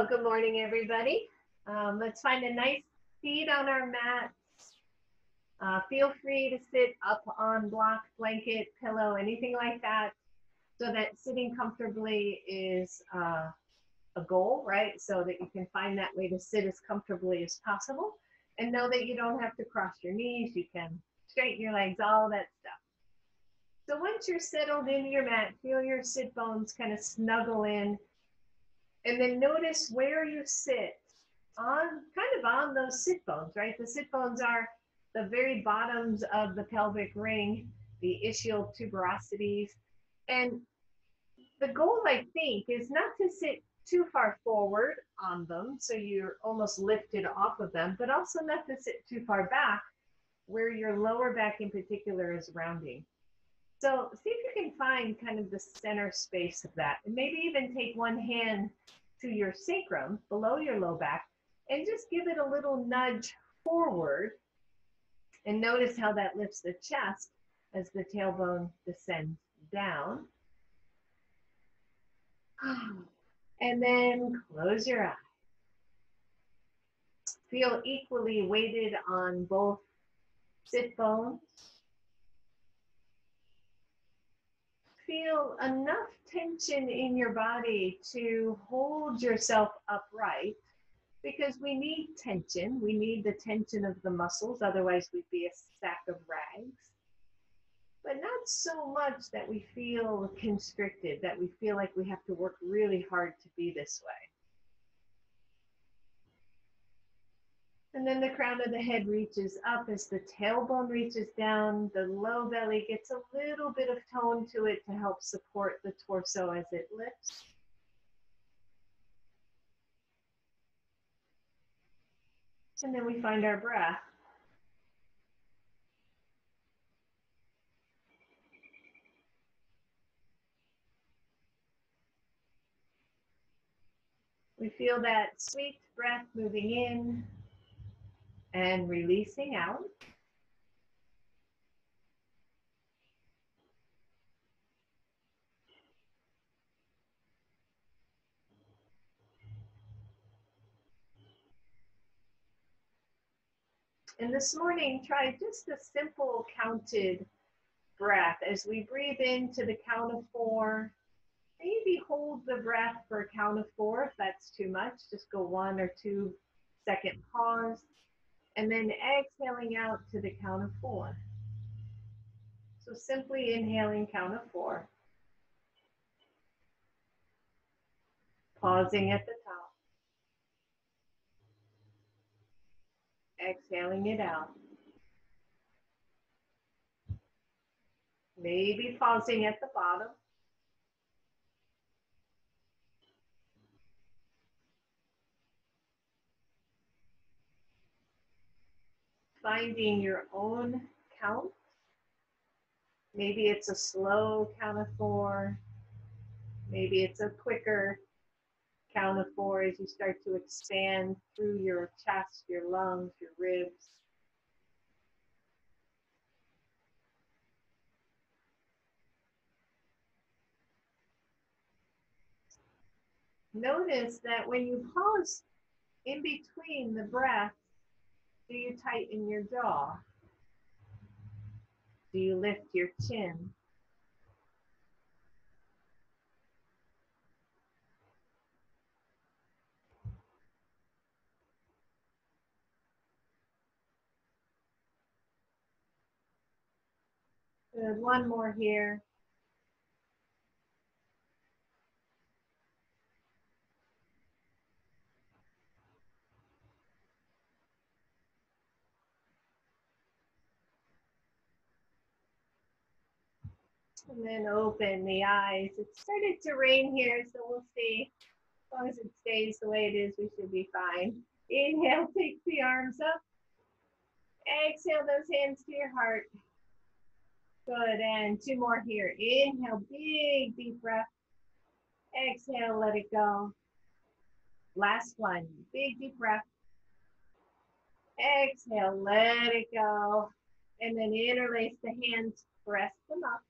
Well, good morning, everybody. Let's find a nice seat on our mat. Feel free to sit up on block, blanket, pillow, anything like that, so that sitting comfortably is a goal, right? So that you can find that way to sit as comfortably as possible. And know that you don't have to cross your knees. You can straighten your legs, all that stuff. So once you're settled into your mat, feel your sit bones kind of snuggle in. And then notice where you sit on those sit bones, right? The sit bones are the very bottoms of the pelvic ring, the ischial tuberosities. And the goal, I think, is not to sit too far forward on them, so you're almost lifted off of them, but also not to sit too far back where your lower back in particular is rounding. So see if you can find kind of the center space of that, and maybe even take one hand to your sacrum below your low back and just give it a little nudge forward, and notice how that lifts the chest as the tailbone descends down. And then close your eyes. Feel equally weighted on both sit bones. Feel enough tension in your body to hold yourself upright, because we need tension. We need the tension of the muscles, otherwise we'd be a sack of rags. But not so much that we feel constricted, that we feel like we have to work really hard to be this way. And then the crown of the head reaches up as the tailbone reaches down. The low belly gets a little bit of tone to it to help support the torso as it lifts. And then we find our breath. We feel that sweet breath moving in and releasing out. And this morning, try just a simple counted breath. As we breathe in to the count of 4, maybe hold the breath for a count of 4. If that's too much, just go 1 or 2 second pause, and then exhaling out to the count of 4. So simply inhaling, count of 4. Pausing at the top. Exhaling it out. Maybe pausing at the bottom. Finding your own count. Maybe it's a slow count of 4. Maybe it's a quicker count of 4 as you start to expand through your chest, your lungs, your ribs. Notice that when you pause in between the breaths, do you tighten your jaw? Do you lift your chin? Good. One more here. And then open the eyes. It started to rain here, so we'll see. As long as it stays the way it is, we should be fine. Inhale, take the arms up. Exhale those hands to your heart. Good, and 2 more here. Inhale, big deep breath. Exhale, let it go. Last one, big deep breath. Exhale, let it go. And then interlace the hands, press them up.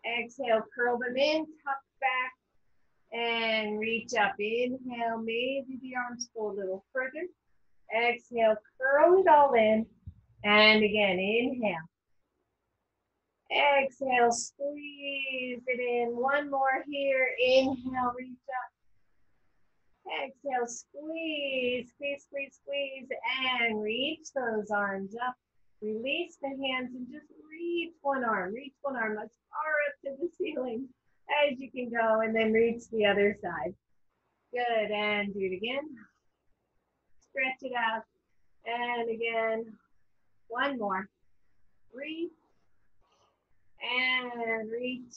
Exhale, curl them in, tuck back. And reach up. Inhale, maybe the arms go a little further. Exhale, curl it all in. And again, inhale. Exhale, squeeze it in. One more here. Inhale, reach up. Exhale, squeeze, squeeze, squeeze, squeeze. And reach those arms up. Release the hands and just reach one arm. Reach one arm as far up to the ceiling as you can go. And then reach the other side. Good. And do it again. Stretch it out. And again. One more. Reach. And reach.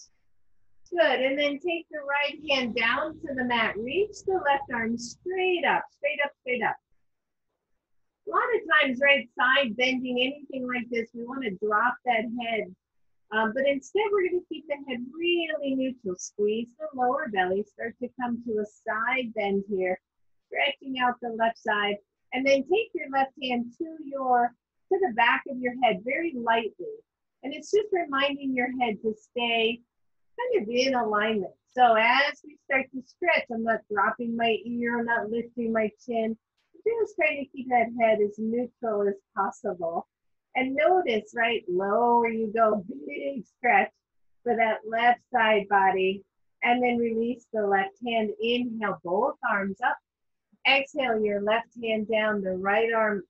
Good. And then take the right hand down to the mat. Reach the left arm straight up, straight up, straight up. A lot of times, right side bending, anything like this, we want to drop that head. But instead, we're going to keep the head really neutral. Squeeze the lower belly. Start to come to a side bend here. Stretching out the left side. And then take your left hand to the back of your head very lightly. And it's just reminding your head to stay kind of in alignment. So as we start to stretch, I'm not dropping my ear, I'm not lifting my chin. I'm just trying to keep that head as neutral as possible. And notice, right, lower you go, big stretch for that left side body. And then release the left hand. Inhale, both arms up. Exhale, your left hand down, the right arm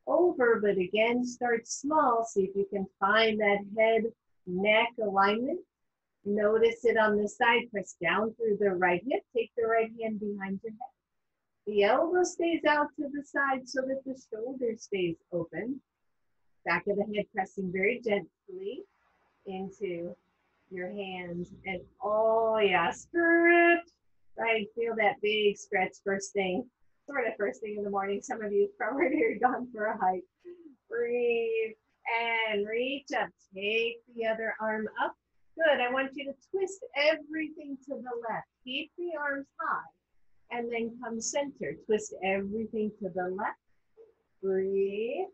over, but again, start small. See if you can find that head, neck alignment. Notice it on the side. Press down through the right hip. Take the right hand behind your head. The elbow stays out to the side so that the shoulder stays open. Back of the head pressing very gently into your hands. And oh yeah, stretch. Right, feel that big stretch first thing. Sort of first thing in the morning. Some of you probably already gone for a hike. Breathe and reach up. Take the other arm up. Good. I want you to twist everything to the left. Keep the arms high and then come center. Twist everything to the left. Breathe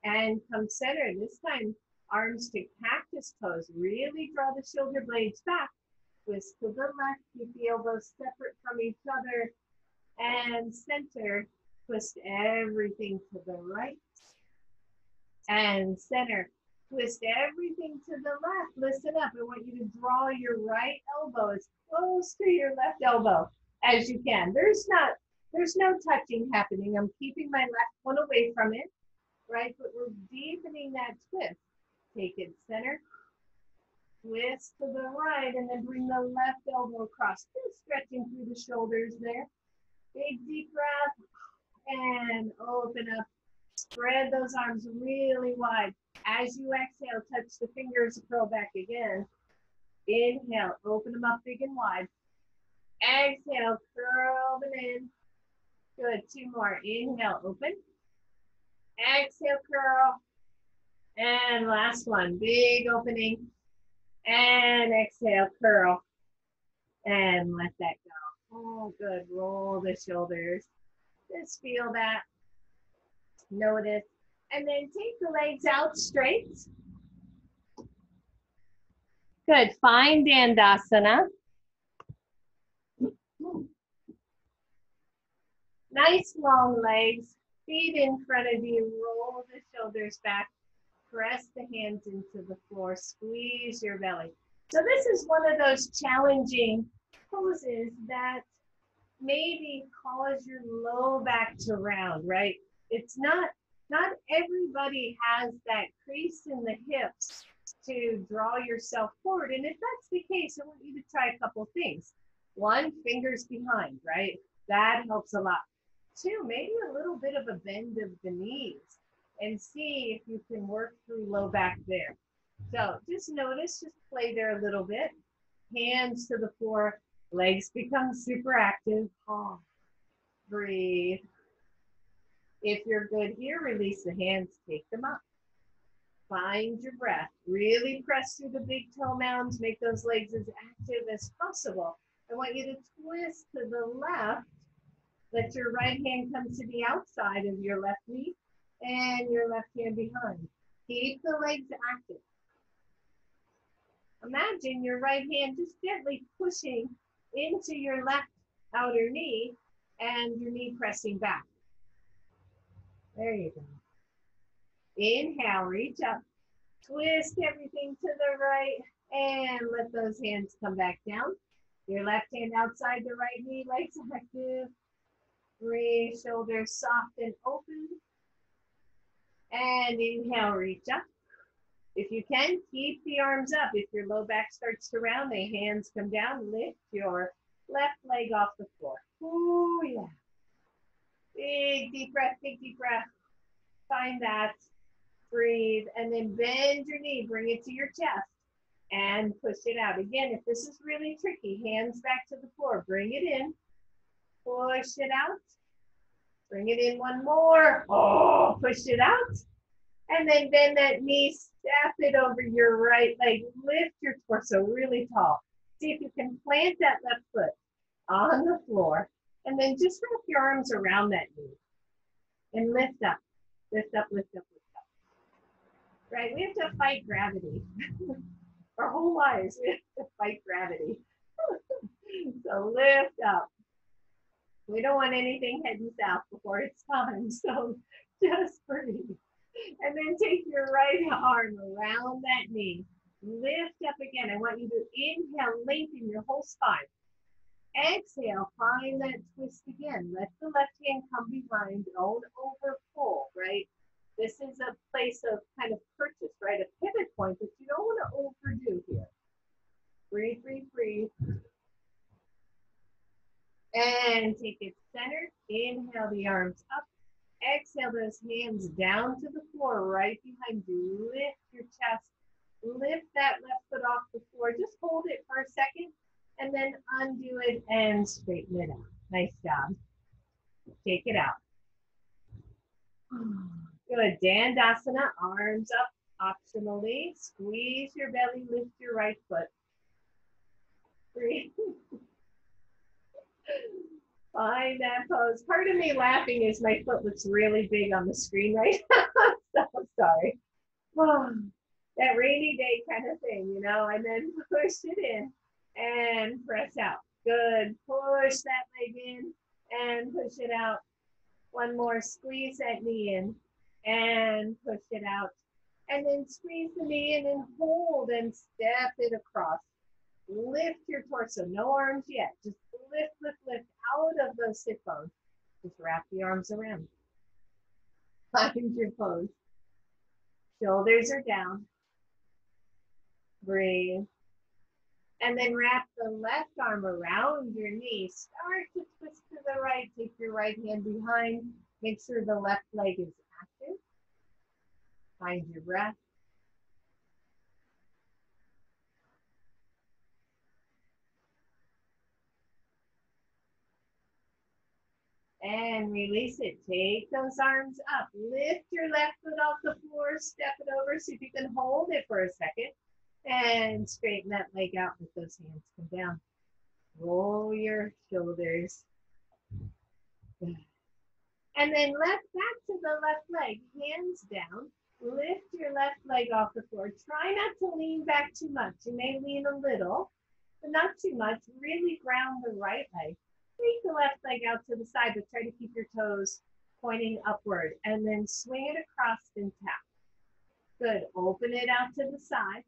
and come center. This time, arms to cactus pose. Really draw the shoulder blades back. Twist to the left. Keep the elbows separate from each other. And center. Twist everything to the right. And center. Twist everything to the left. Listen up. I want you to draw your right elbow as close to your left elbow as you can. There's no touching happening. I'm keeping my left one away from it, right? But we're deepening that twist. Take it center. Twist to the right and then bring the left elbow across. Just stretching through the shoulders there. Big deep breath and open up. Spread those arms really wide. As you exhale, touch the fingers, curl back again. Inhale, open them up big and wide. Exhale, curl them in. Good, two more. Inhale, open. Exhale, curl. And last one, big opening. And exhale, curl. And let that go. Oh, good. Roll the shoulders. Just feel that. Notice. And then take the legs out straight. Good. Find Dandasana. Nice long legs. Feet in front of you. Roll the shoulders back. Press the hands into the floor. Squeeze your belly. So this is one of those challenging poses that maybe cause your low back to round, right? It's not everybody has that crease in the hips to draw yourself forward. And if that's the case, I want you to try a couple things. One, fingers behind, right? That helps a lot. Two, maybe a little bit of a bend of the knees and see if you can work through low back there. So just notice, just play there a little bit. Hands to the floor, legs become super active. Oh, breathe. If you're good here, release the hands, take them up. Find your breath. Really press through the big toe mounds. Make those legs as active as possible. I want you to twist to the left. Let your right hand come to the outside of your left knee and your left hand behind. Keep the legs active. Imagine your right hand just gently pushing into your left outer knee and your knee pressing back. There you go. Inhale, reach up, twist everything to the right, and let those hands come back down. Your left hand outside the right knee, legs active. Breathe, shoulders soft and open. And inhale, reach up. If you can, keep the arms up. If your low back starts to round, the hands come down. Lift your left leg off the floor. Ooh, yeah. Big, deep breath, big, deep breath. Find that. Breathe. And then bend your knee. Bring it to your chest. And push it out. Again, if this is really tricky, hands back to the floor. Bring it in. Push it out. Bring it in one more. Oh, push it out. And then bend that knee, step it over your right leg. Lift your torso really tall. See if you can plant that left foot on the floor. And then just wrap your arms around that knee. And lift up. Lift up, lift up, lift up. Right? We have to fight gravity. Our whole lives, we have to fight gravity. So lift up. We don't want anything heading south before it's time. So just breathe. And then take your right arm around that knee. Lift up again. I want you to inhale, lengthen your whole spine. Exhale, find that twist again. Let the left hand come behind. Don't over pull, right? This is a place of kind of purchase, right? A pivot point that you don't want to overdo here. Breathe, breathe, breathe. And take it centered. Inhale the arms up. Exhale those hands down to the floor, right behind you. Lift your chest. Lift that left foot off the floor. Just hold it for a second and then undo it and straighten it out. Nice job. Take it out. Good. Dandasana, arms up optionally. Squeeze your belly, lift your right foot. Breathe. Find that pose. Part of me laughing is my foot looks really big on the screen right now. So I'm sorry. Oh, that rainy day kind of thing, you know, and then push it in and press out. Good. Push that leg in and push it out. One more. Squeeze that knee in and push it out. And then squeeze the knee in and hold and step it across. Lift your torso. No arms yet. Just lift, lift, lift out of those hip bones. Just wrap the arms around. Find your pose. Shoulders are down. Breathe. And then wrap the left arm around your knee. Start to twist to the right. Take your right hand behind. Make sure the left leg is active. Find your breath. And release it. Take those arms up. Lift your left foot off the floor. Step it over. See if you can hold it for a second. And straighten that leg out with those hands come down. Roll your shoulders. And then left back to the left leg. Hands down. Lift your left leg off the floor. Try not to lean back too much. You may lean a little, but not too much. Really ground the right leg. Take the left leg out to the side, but try to keep your toes pointing upward. And then swing it across and tap. Good. Open it out to the side.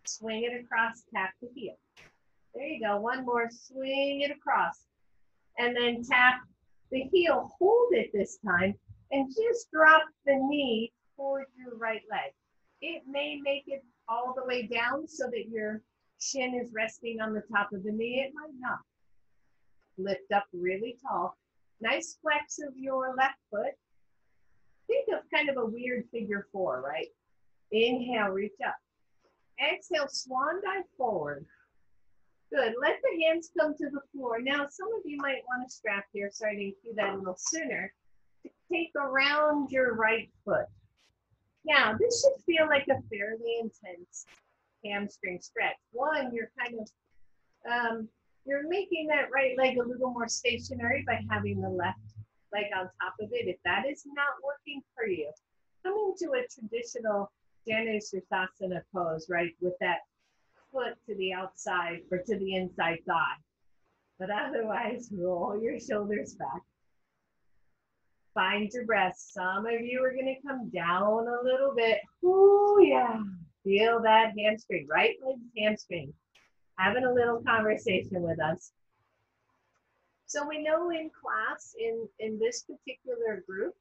Swing it across, tap the heel. There you go. One more. Swing it across. And then tap the heel. Hold it this time. And just drop the knee toward your right leg. It may make it all the way down so that your shin is resting on the top of the knee. It might not. Lift up really tall. Nice flex of your left foot. Think of kind of a weird figure four, right? Inhale, reach up. Exhale, swan dive forward. Good. Let the hands come to the floor. Now, some of you might want a strap here, so I didn't do that a little sooner. To take around your right foot. Now, this should feel like a fairly intense hamstring stretch. One, you're kind of you're making that right leg a little more stationary by having the left leg on top of it. If that is not working for you, come into a traditional Janushirasana pose, right, with that foot to the outside or to the inside thigh. But otherwise, roll your shoulders back. Find your breath. Some of you are going to come down a little bit. Ooh, yeah. Feel that hamstring, right leg's hamstring. Having a little conversation with us. So we know in class, in this particular group,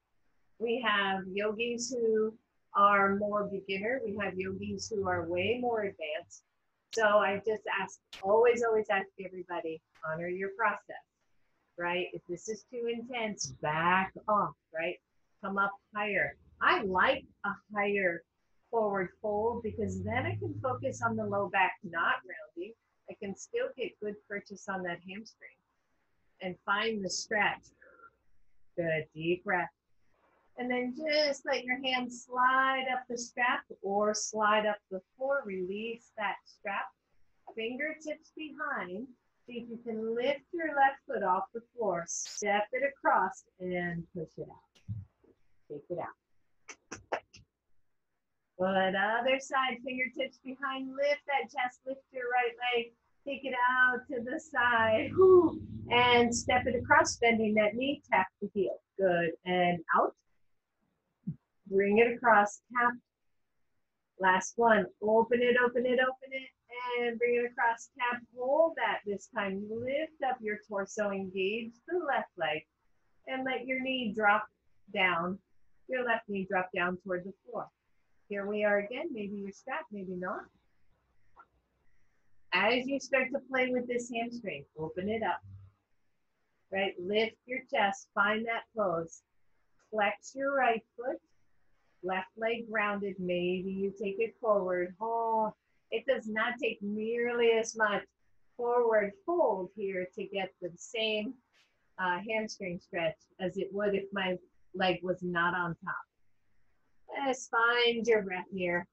we have yogis who are more beginner. We have yogis who are way more advanced. So I just always ask everybody, honor your process, right? If this is too intense, back off, right? Come up higher. I like a higher forward fold because then I can focus on the low back, not rounding. I can still get good purchase on that hamstring and find the stretch. Good, deep breath. And then just let your hands slide up the strap or slide up the floor. Release that strap. Fingertips behind. See if you can lift your left foot off the floor. Step it across and push it out. Take it out. Good. Other side. Fingertips behind. Lift that chest. Lift your right leg. Take it out to the side. And step it across, bending that knee. Tap the heel. Good. And out. Bring it across, tap. Last one, open it, and bring it across, tap. Hold that this time. Lift up your torso, engage the left leg, and let your knee drop down. Your left knee drop down toward the floor. Here we are again. Maybe you're strapped, maybe not. As you start to play with this hamstring, open it up. Right, lift your chest, find that pose. Flex your right foot. Left leg grounded, maybe you take it forward. Oh, it does not take nearly as much forward fold here to get the same hamstring stretch as it would if my leg was not on top. Just find your breath here.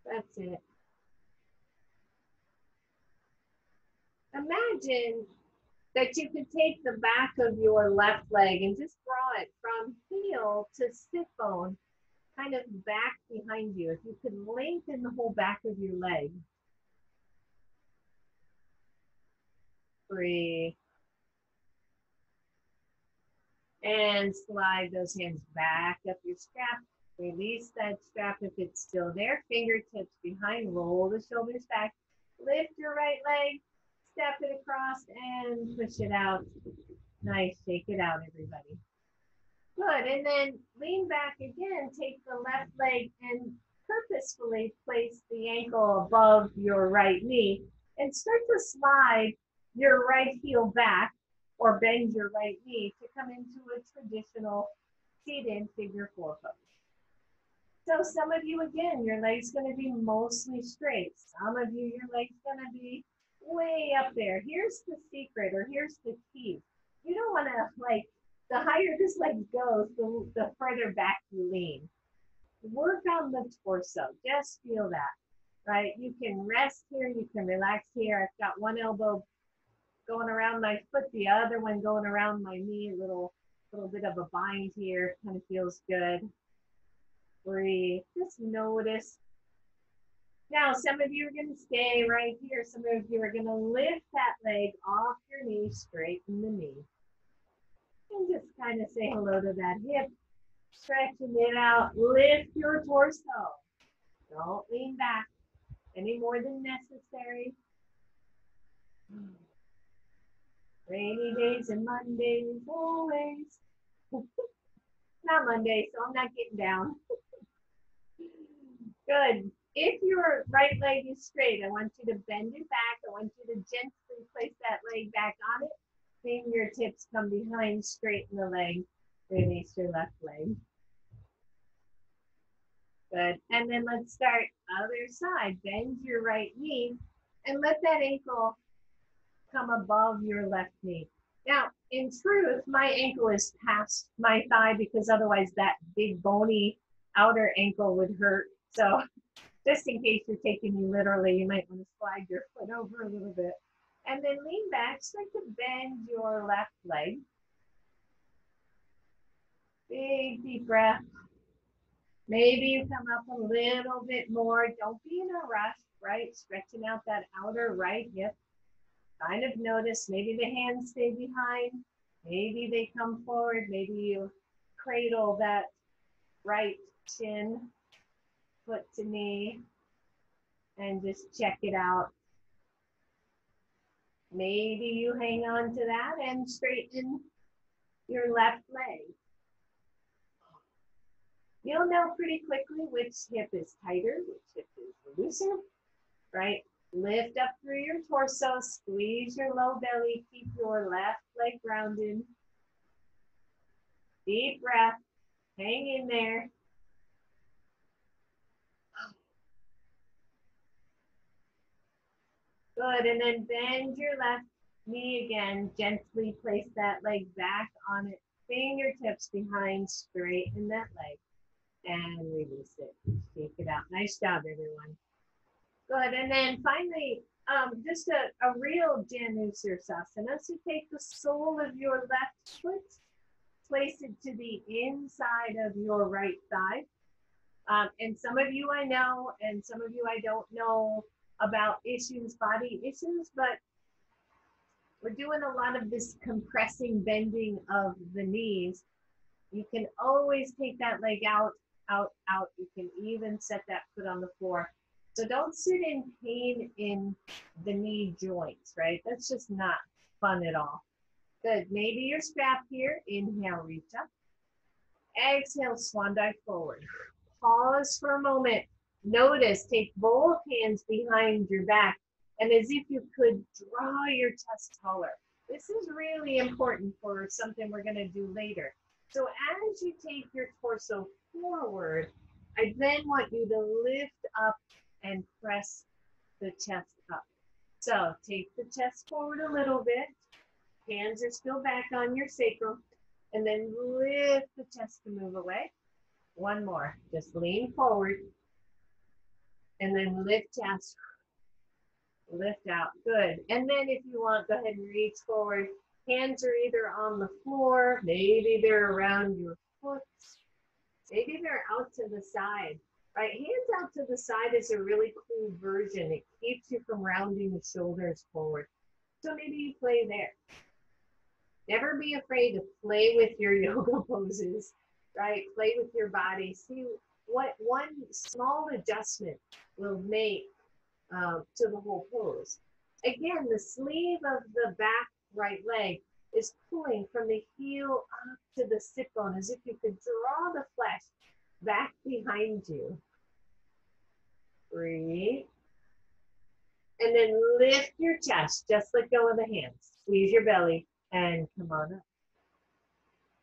That's it. Imagine that you could take the back of your left leg and just draw it from heel to sit bone, kind of back behind you. If you could lengthen the whole back of your leg. Breathe. And slide those hands back up your strap. Release that strap if it's still there. Fingertips behind, roll the shoulders back. Lift your right leg, step it across, and push it out. Nice, shake it out, everybody. Good, and then lean back again. Take the left leg and purposefully place the ankle above your right knee and start to slide your right heel back or bend your right knee to come into a traditional seated figure 4 pose. So some of you, again, your leg's going to be mostly straight. Some of you, your leg's going to be way up there. Here's the secret, or here's the key. You don't want to, like, the higher this leg goes, the further back you lean. Work on the torso. Just feel that, right? You can rest here. You can relax here. I've got one elbow going around my foot, the other one going around my knee, a little bit of a bind here. Kind of feels good. Breathe. Just notice. Now, some of you are going to stay right here. Some of you are going to lift that leg off your knee, straighten the knee. And just kind of say hello to that hip. Stretching it out. Lift your torso. Don't lean back any more than necessary. Rainy days and Mondays, always. Not Monday, so I'm not getting down. Good. If your right leg is straight, I want you to bend it back. I want you to gently place that leg back on it. Fingertips come behind, straighten the leg. Release your left leg. Good. And then let's start other side. Bend your right knee and let that ankle come above your left knee. Now, in truth, my ankle is past my thigh because otherwise that big bony outer ankle would hurt. So just in case you're taking me literally, you might want to slide your foot over a little bit. And then lean back, start to bend your left leg. Big deep breath. Maybe you come up a little bit more. Don't be in a rush, right? Stretching out that outer right hip. Kind of notice maybe the hands stay behind. Maybe they come forward. Maybe you cradle that right shin, foot to knee, and just check it out. Maybe you hang on to that and straighten your left leg. You'll know pretty quickly which hip is tighter, which hip is looser, right? Lift up through your torso, squeeze your low belly, keep your left leg grounded. Deep breath, hang in there. Good, and then bend your left knee again. Gently place that leg back on it. Fingertips behind, straighten that leg. And release it. Take it out. Nice job, everyone. Good, and then finally, just a real Janusirsasana. So take the sole of your left foot, place it to the inside of your right thigh. And some of you I know, and some of you I don't know about issues, body issues, but we're doing a lot of this compressing, bending of the knees. You can always take that leg out, out, out. You can even set that foot on the floor. So don't sit in pain in the knee joints, right? That's just not fun at all. Good, maybe you're strapped here. Inhale, reach up. Exhale, swan dive forward. Pause for a moment. Notice, take both hands behind your back, and as if you could draw your chest taller. This is really important for something we're gonna do later. So as you take your torso forward, I then want you to lift up and press the chest up. So take the chest forward a little bit. Hands are still back on your sacrum. And then lift the chest to move away. One more. Just lean forward. And then lift chest. Lift out. Good. And then if you want, go ahead and reach forward. Hands are either on the floor. Maybe they're around your foot. Maybe they're out to the side. Right? Hands out to the side is a really cool version. It keeps you from rounding the shoulders forward. So maybe you play there. Never be afraid to play with your yoga poses, right? Play with your body. See what one small adjustment will make to the whole pose. Again, the sleeve of the back right leg is pulling from the heel up to the sit bone as if you could draw the flesh back behind you. Breathe. And then lift your chest. Just let go of the hands. Squeeze your belly and come on up.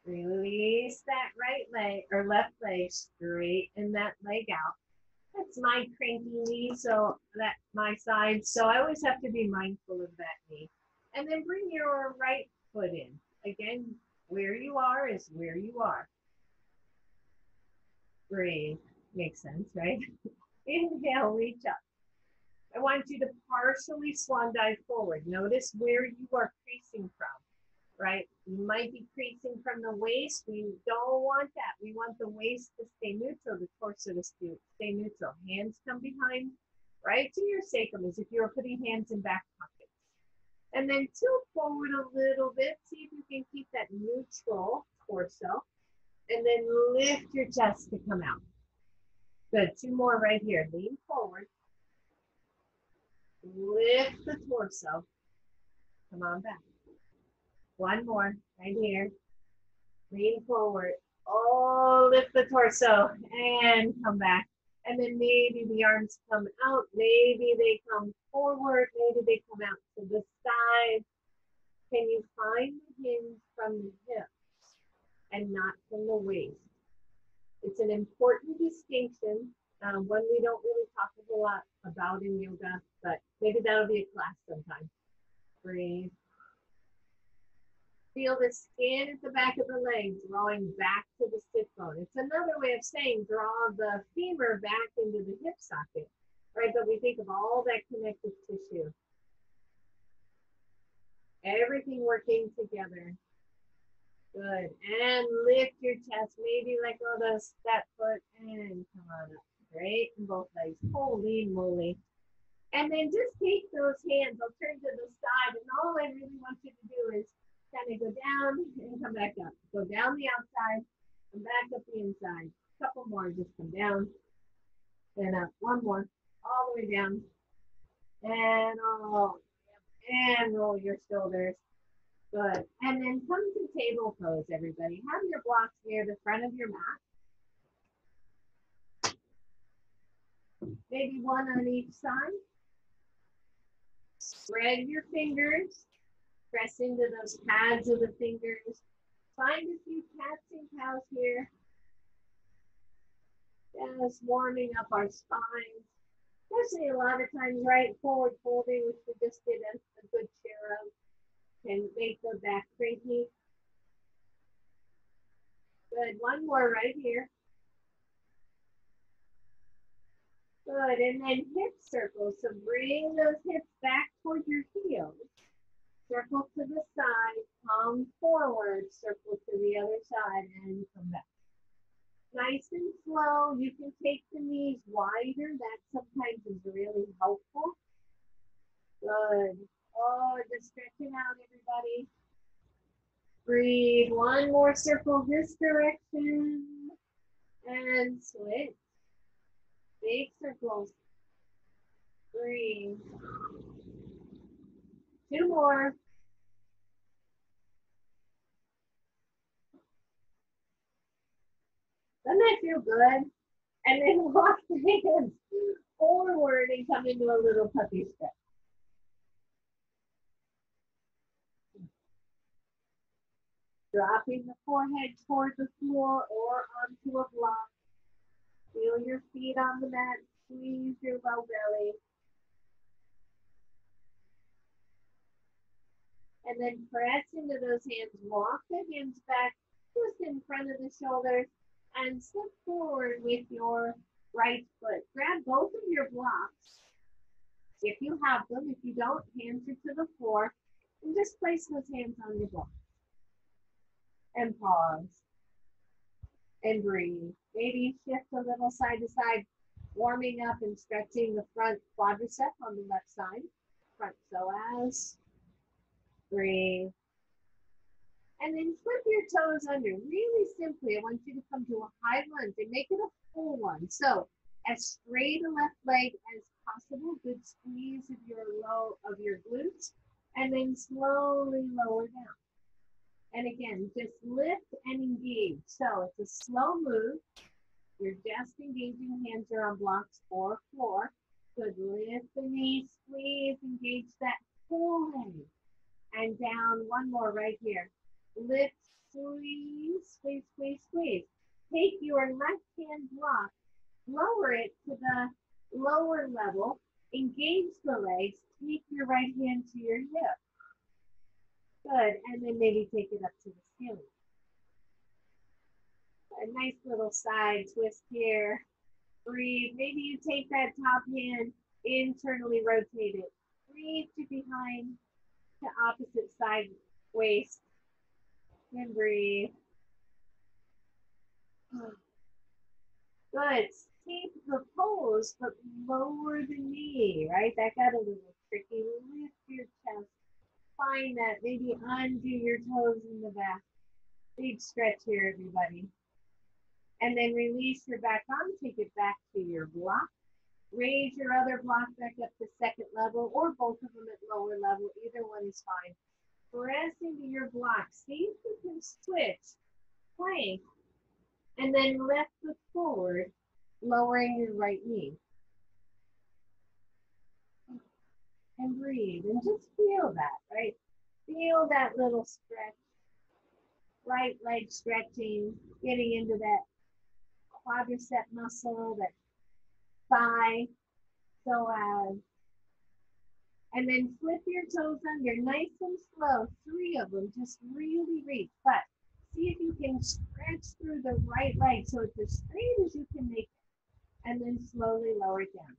Release that right leg or left leg, straighten that leg out. That's my cranky knee, so that's my side. So I always have to be mindful of that knee. And then bring your right foot in. Again, where you are is where you are. Breathe. Makes sense, right? Inhale, reach up. I want you to partially swan dive forward. Notice where you are creasing from. Right? You might be creasing from the waist. We don't want that. We want the waist to stay neutral, the torso to stay neutral. Hands come behind, right to your sacrum as if you were putting hands in back pockets. And then tilt forward a little bit. See if you can keep that neutral torso. And then lift your chest to come out. Good. Two more right here. Lean forward. Lift the torso. Come on back. One more, right here. Lean forward. Oh, lift the torso and come back. And then maybe the arms come out. Maybe they come forward. Maybe they come out to the side. Can you find the hinge from the hips and not from the waist? It's an important distinction, one we don't really talk a whole lot about in yoga, but maybe that'll be a class sometime. Breathe. Feel the skin at the back of the leg drawing back to the sit bone. It's another way of saying draw the femur back into the hip socket, right? But we think of all that connective tissue. Everything working together. Good. And lift your chest. Maybe let go of that foot and on up. Great, and both legs. Holy moly. And then just take those hands, I'll turn to the side, and all I really want you to do is kind of go down and come back up. Go down the outside, and back up the inside. A couple more, just come down, and up. One more, all the way down. And all, and roll your shoulders. Good. And then come to table pose, everybody. Have your blocks near the front of your mat. Maybe one on each side. Spread your fingers. Press into those pads of the fingers. Find a few cats and cows here. Just warming up our spines. Especially a lot of times right forward folding, which we just did a good share of, can make the back cranky. Good, one more right here. Good, and then hip circles. So bring those hips back towards your heels. Circle to the side, come forward, circle to the other side, and come back. Nice and slow. You can take the knees wider. That sometimes is really helpful. Good. Oh, just stretching out, everybody. Breathe. One more circle this direction. And switch. Big circles. Breathe. Two more. Doesn't that feel good? And then walk the hands forward and come into a little puppy stretch. Dropping the forehead toward the floor or onto a block. Feel your feet on the mat. Squeeze your low belly. And then press into those hands. Walk the hands back just in front of the shoulders and step forward with your right foot. Grab both of your blocks if you have them. If you don't, hands are to the floor. And just place those hands on your blocks. And pause. And breathe. Maybe shift a little side to side, warming up and stretching the front quadricep on the left side. Front psoas. Breathe. And then flip your toes under. Really simply, I want you to come to a high lunge and make it a full one. So as straight a left leg as possible. Good squeeze of your glutes. And then slowly lower down. And again, just lift and engage. So it's a slow move. You're just engaging, hands are on blocks or floor. Good, lift the knees, squeeze, engage that full leg. And down, one more right here. Lift, squeeze, squeeze, squeeze, squeeze. Take your left hand block, lower it to the lower level, engage the legs, take your right hand to your hip. Good, and then maybe take it up to the ceiling. A nice little side twist here. Breathe. Maybe you take that top hand, internally rotate it. Breathe to behind, to opposite side waist. And breathe. Good. Keep the pose, but lower the knee, right? That got a little tricky. Lift your chest. Find that. Maybe undo your toes in the back. Big stretch here, everybody. And then release your back arm. Take it back to your block. Raise your other block back up to second level or both of them at lower level. Either one is fine. Press into your block. See if you can switch. Plank. And then left foot forward, lowering your right knee. And breathe. And just feel that, right? Feel that little stretch. Right leg stretching, getting into that quadricep muscle, that thigh, psoas. And then flip your toes under, nice and slow, 3 of them, just really reach. But see if you can stretch through the right leg so it's as straight as you can make it. And then slowly lower it down.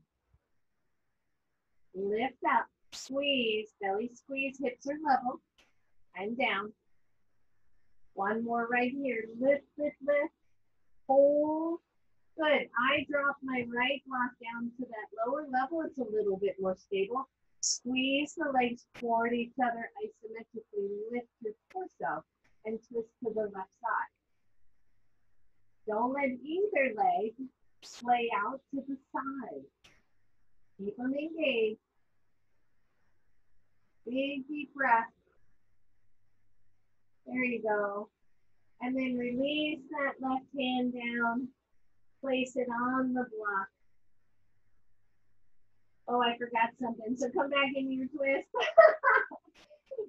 Lift up, squeeze, belly squeeze, hips are level, and down. One more right here, lift, lift, lift, hold, Good. I drop my right block down to that lower level. It's a little bit more stable. Squeeze the legs toward each other isometrically. Lift your torso and twist to the left side. Don't let either leg sway out to the side. Keep them engaged. Big deep breath. There you go. And then release that left hand down. Place it on the block. Oh, I forgot something. So come back into your twist.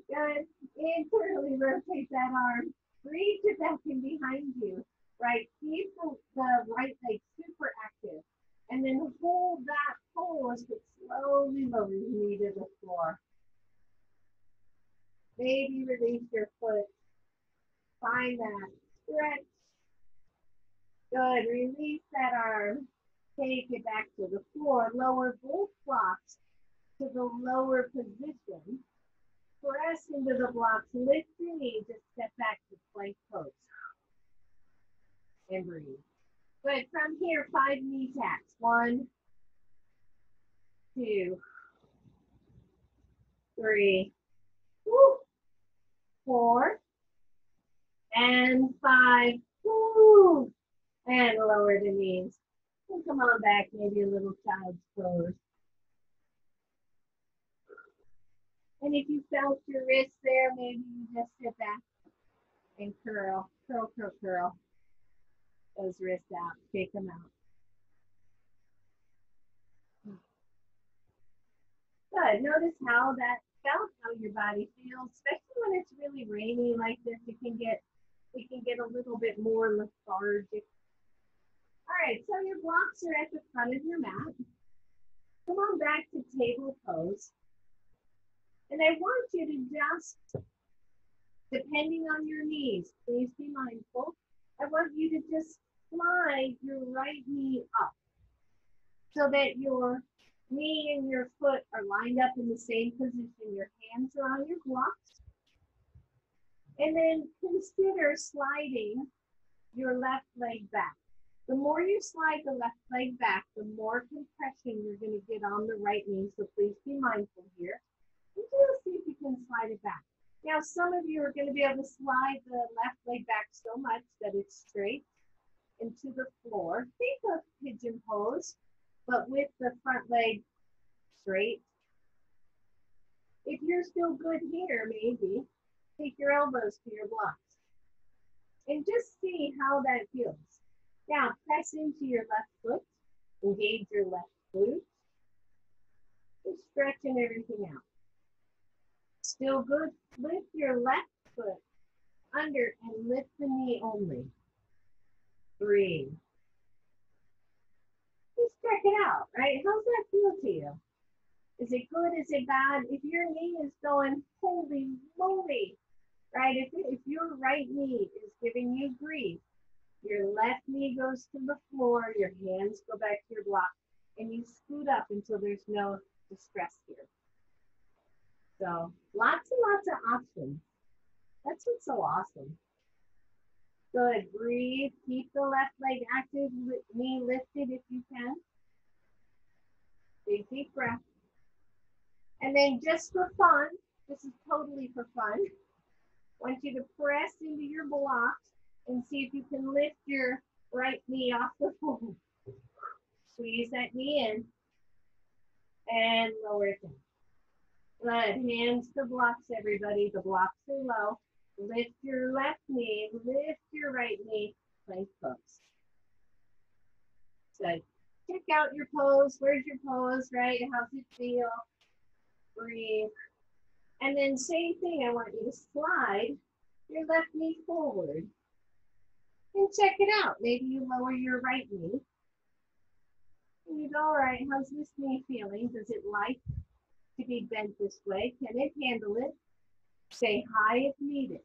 Good. Internally rotate that arm. Reach it back in behind you. Right. Keep the right leg super active. And then hold that pose, but slowly lower your knee to the floor. Maybe release your foot. Find that stretch. Good. Release that arm. Take it back to the floor. Lower both blocks to the lower position. Press into the blocks. Lift your knee. Just step back to plank pose. And breathe. Good. From here, 5 knee taps. 1, 2, 3, 4, and 5. Woo. And lower the knees. And come on back, maybe a little child's pose. And if you felt your wrist there, maybe you just sit back and curl, curl, curl, curl those wrists out, shake them out. Good. Notice how that felt, how your body feels, especially when it's really rainy like this. We can get a little bit more lethargic. All right, so your blocks are at the front of your mat. Come on back to table pose. And I want you to just, depending on your knees, please be mindful. I want you to just slide your right knee up so that your knee and your foot are lined up in the same position. Your hands are on your blocks. And then consider sliding your left leg back. The more you slide the left leg back, the more compression you're going to get on the right knee. So please be mindful here. And just see if you can slide it back. Now, some of you are going to be able to slide the left leg back so much that it's straight into the floor. Think of pigeon pose, but with the front leg straight. If you're still good here, maybe take your elbows to your blocks and just see how that feels. Now, press into your left foot, engage your left glute, just stretching everything out. Still good, lift your left foot under and lift the knee only. Breathe. Just check it out, right? How's that feel to you? Is it good? Is it bad? If your knee is going, holy moly, right? If your right knee is giving you grief, your left knee goes to the floor, your hands go back to your block, and you scoot up until there's no distress here. So lots and lots of options. That's what's so awesome. Good. Breathe. Keep the left leg active, knee lifted if you can. Big deep breath. And then just for fun, this is totally for fun, I want you to press into your blocks and see if you can lift your right knee off the floor. Squeeze that knee in and lower it down. Good. Hands to blocks, everybody. The blocks are low. Lift your left knee, lift your right knee, plank pose. So check out your pose. Where's your pose, right? How's it feel? Breathe. And then same thing, I want you to slide your left knee forward. And check it out. Maybe you lower your right knee. And you go, all right, how's this knee feeling? Does it like to be bent this way? Can it handle it? Say hi if needed.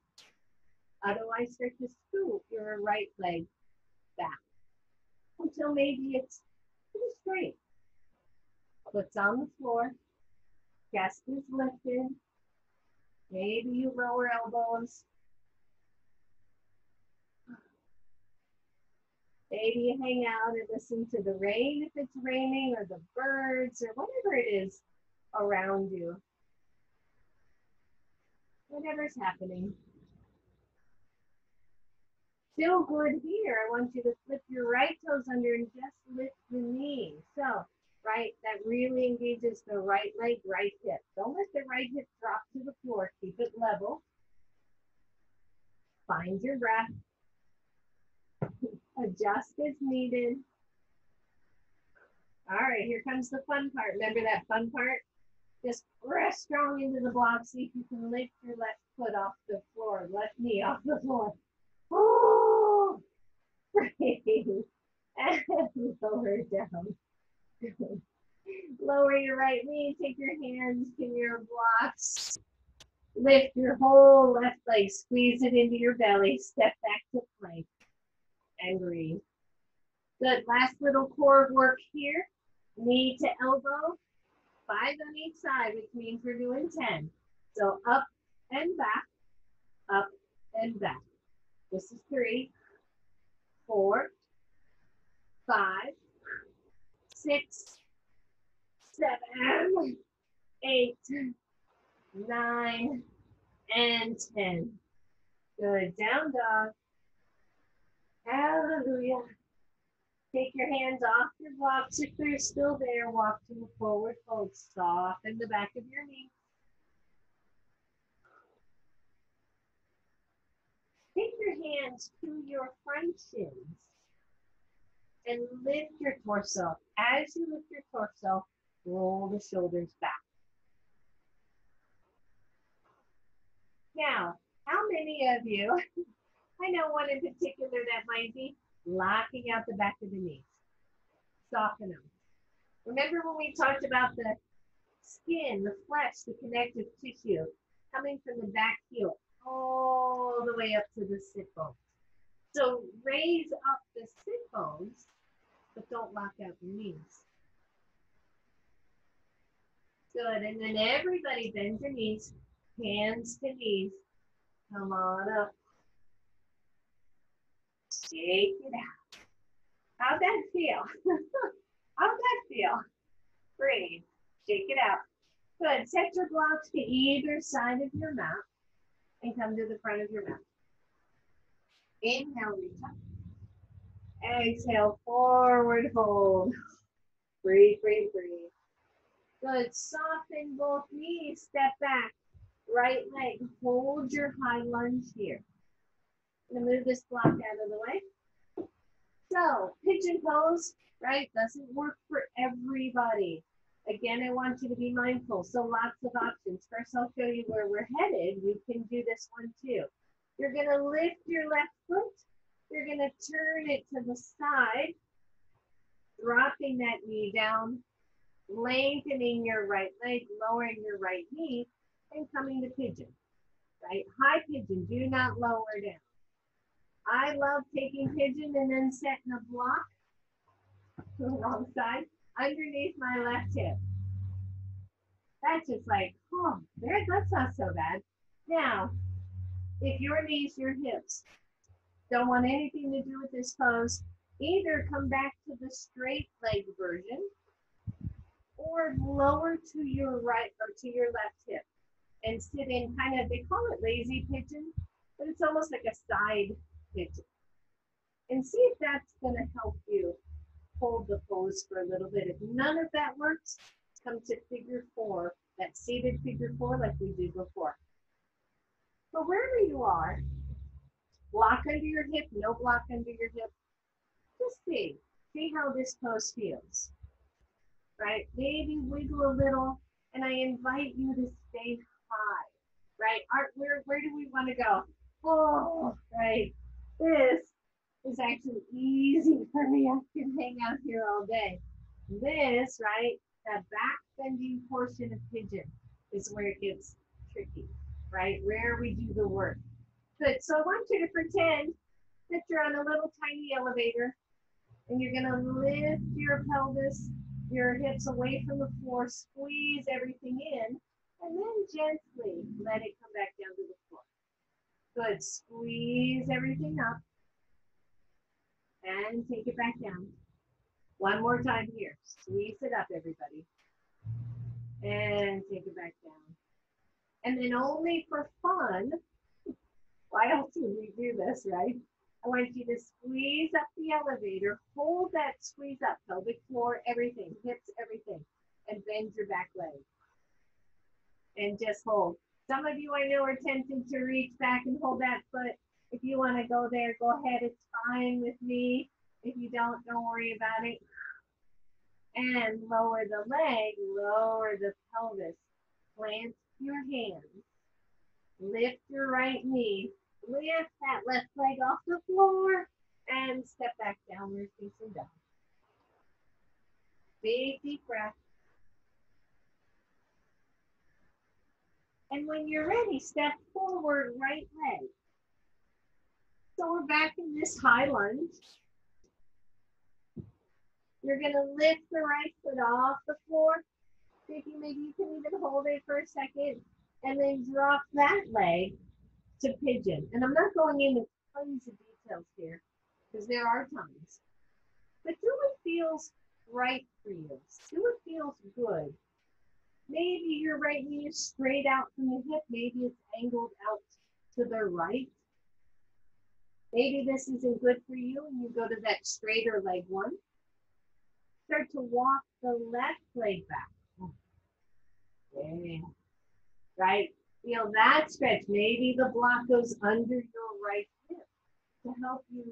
Otherwise, start to scoot your right leg back until maybe it's pretty straight. Foot's on the floor. Chest is lifted. Maybe you lower elbows. Maybe you hang out and listen to the rain if it's raining, or the birds, or whatever it is around you. Whatever's happening. Feel good here. I want you to flip your right toes under and just lift the knee. So, right, that really engages the right leg, right hip. Don't let the right hip drop to the floor. Keep it level. Find your breath. Adjust as needed. All right, here comes the fun part. Remember that fun part? Just press strong into the block. See if you can lift your left foot off the floor, left knee off the floor. Oh, breathe. And lower down. Lower your right knee. Take your hands to your blocks. Lift your whole left leg. Squeeze it into your belly. Step back to plank and breathe. Good. Last little core work here. Knee to elbow. 5 on each side, which means we're doing 10. So up and back, up and back. This is 3, 4, 5, 6, 7, 8, 9, and 10. Good. Down dog. Hallelujah. Take your hands off your blocks if they're still there. Walk to a forward fold. Soften the back of your knee. Take your hands to your front shins and lift your torso. As you lift your torso, roll the shoulders back. Now, how many of you, I know one in particular that might be locking out the back of the knees. Soften them. Remember when we talked about the skin, the flesh, the connective tissue coming from the back heel all the way up to the sit bones. So raise up the sit bones, but don't lock out the knees. Good, and then everybody bend your knees, hands to knees. Come on up. Shake it out. How'd that feel? How'd that feel? Breathe. Shake it out. Good. Set your blocks to either side of your mat and come to the front of your mat. Inhale, reach up. Exhale, forward fold. Breathe, breathe, breathe. Good. Soften both knees. Step back. Right leg. Hold your high lunge here. I'm going to move this block out of the way. So, pigeon pose, right, doesn't work for everybody. Again, I want you to be mindful. So lots of options. First, I'll show you where we're headed. You can do this one too. You're going to lift your left foot. You're going to turn it to the side, dropping that knee down, lengthening your right leg, lowering your right knee, and coming to pigeon, right? High pigeon, do not lower down. I love taking pigeon and then setting a block to the wrong side underneath my left hip. That's just like, oh, that's not so bad. Now, if your knees, your hips don't want anything to do with this pose, either come back to the straight leg version or lower to your right or to your left hip and sit in kind of, they call it lazy pigeon, but it's almost like a side pigeon. And see if that's going to help you hold the pose for a little bit. If none of that works, come to figure 4, that seated figure 4 like we did before. But wherever you are, block under your hip, no block under your hip, just see how this pose feels, right? Maybe wiggle a little, and I invite you to stay high, right? Where do we want to go? Oh, right. This is actually easy for me. I can hang out here all day. This, right, the back bending portion of pigeon is where it gets tricky, right? Where we do the work. Good, so I want you to pretend that you're on a little tiny elevator and you're gonna lift your pelvis, your hips away from the floor, squeeze everything in, and then gently let it come back down to the floor. Good, squeeze everything up. And take it back down. One more time here. Squeeze it up, everybody. And take it back down. And then only for fun, why else would we do this, right? I want you to squeeze up the elevator. Hold that squeeze up, pelvic floor, everything, hips, everything. And bend your back leg. And just hold. Some of you I know are tempted to reach back and hold that foot. If you want to go there, go ahead. It's fine with me. If you don't worry about it. And lower the leg, lower the pelvis. Plant your hands. Lift your right knee. Lift that left leg off the floor. And step back downward facing dog. Big deep breath. And when you're ready, step forward, right leg. So we're back in this high lunge. You're going to lift the right foot off the floor. Maybe you can even hold it for a second. And then drop that leg to pigeon. And I'm not going into tons of details here because there are tons. But do what feels right for you. Do what feels good. Maybe your right knee is straight out from the hip. Maybe it's angled out to the right. Maybe this isn't good for you and you go to that straighter leg one. Start to walk the left leg back. Yeah. Right? Feel that stretch. Maybe the block goes under your right hip to help you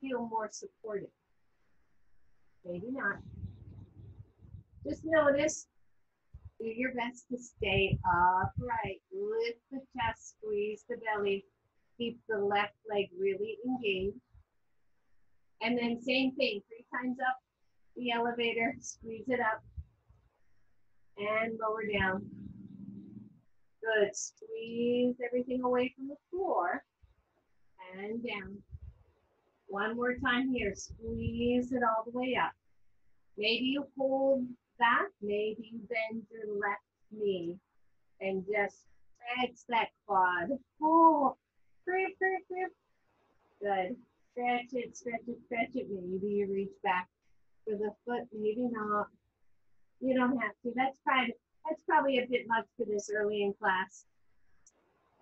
feel more supported. Maybe not. Just notice. Do your best to stay upright. Lift the chest, squeeze the belly. Keep the left leg really engaged. And then same thing, 3 times up the elevator, squeeze it up. And lower down. Good, squeeze everything away from the floor. And down. One more time here, squeeze it all the way up. Maybe you hold back, maybe you bend your left knee and just stretch that quad. Oh, grip. Good. Stretch it. Maybe you reach back for the foot, maybe not. You don't have to. That's probably a bit much for this early in class.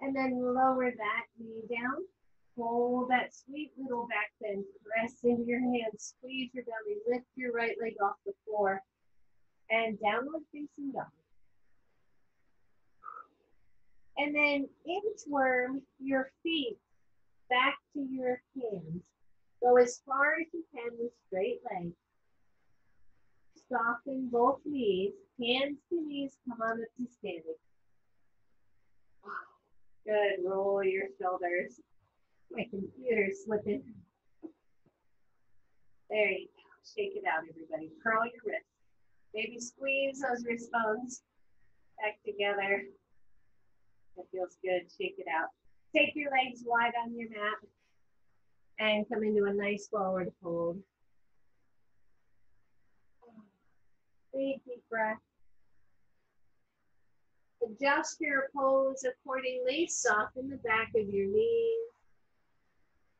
And then lower that knee down. Hold that sweet little back bend. Press into your hands. Squeeze your belly. Lift your right leg off the floor. And downward facing dog. And then inchworm your feet back to your hands. Go as far as you can with straight legs. Soften both knees. Hands to knees. Come on up to standing. Good. Roll your shoulders. My computer's slipping. There you go. Shake it out, everybody. Curl your wrists. Maybe squeeze those wrist bones back together. That feels good. Shake it out. Take your legs wide on your mat and come into a nice forward fold. Big deep breath. Adjust your pose accordingly. Soften the back of your knees.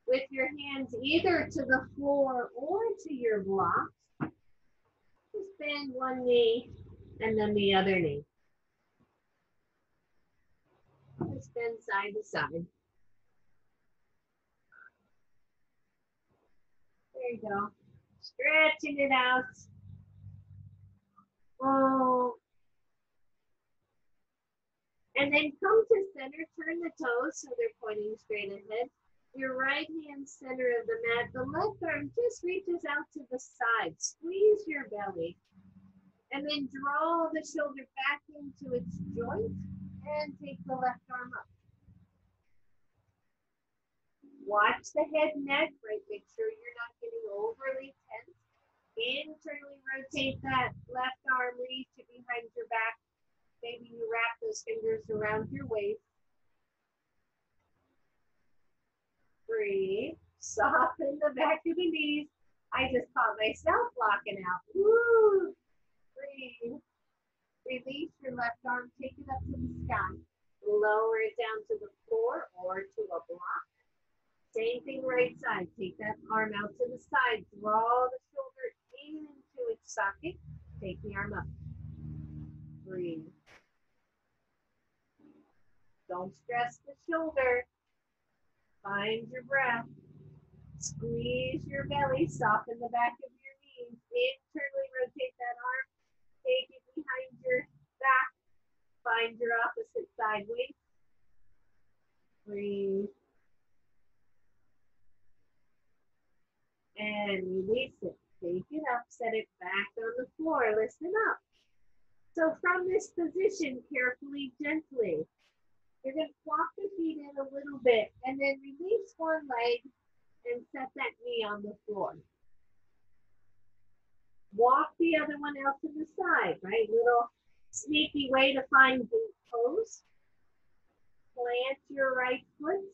With your hands either to the floor or to your blocks. Just bend one knee and then the other knee. Just bend side to side. There you go. Stretching it out. Oh. And then come to center. Turn the toes so they're pointing straight ahead. Your right hand center of the mat. The left arm just reaches out to the side. Squeeze your belly. And then draw the shoulder back into its joint and take the left arm up. Watch the head and neck, right? Make sure you're not getting overly tense. Internally rotate that left arm, reach it behind your back. Maybe you wrap those fingers around your waist. Breathe. Soften the back of the knees. I just caught myself locking out. Woo! Breathe. Release your left arm. Take it up to the sky. Lower it down to the floor or to a block. Same thing right side. Take that arm out to the side. Draw the shoulder into its socket. Take the arm up. Breathe. Don't stress the shoulder. Find your breath. Squeeze your belly. Soften the back of your knees. Internally rotate that arm. Take it behind your back. Find your opposite side waist. Breathe. And release it. Take it up. Set it back on the floor. Listen up. So from this position, carefully, gently, you're going to walk the feet in a little bit and then release one leg and set that knee on the floor. Walk the other one out to the side, right? Little sneaky way to find gate pose. Plant your right foot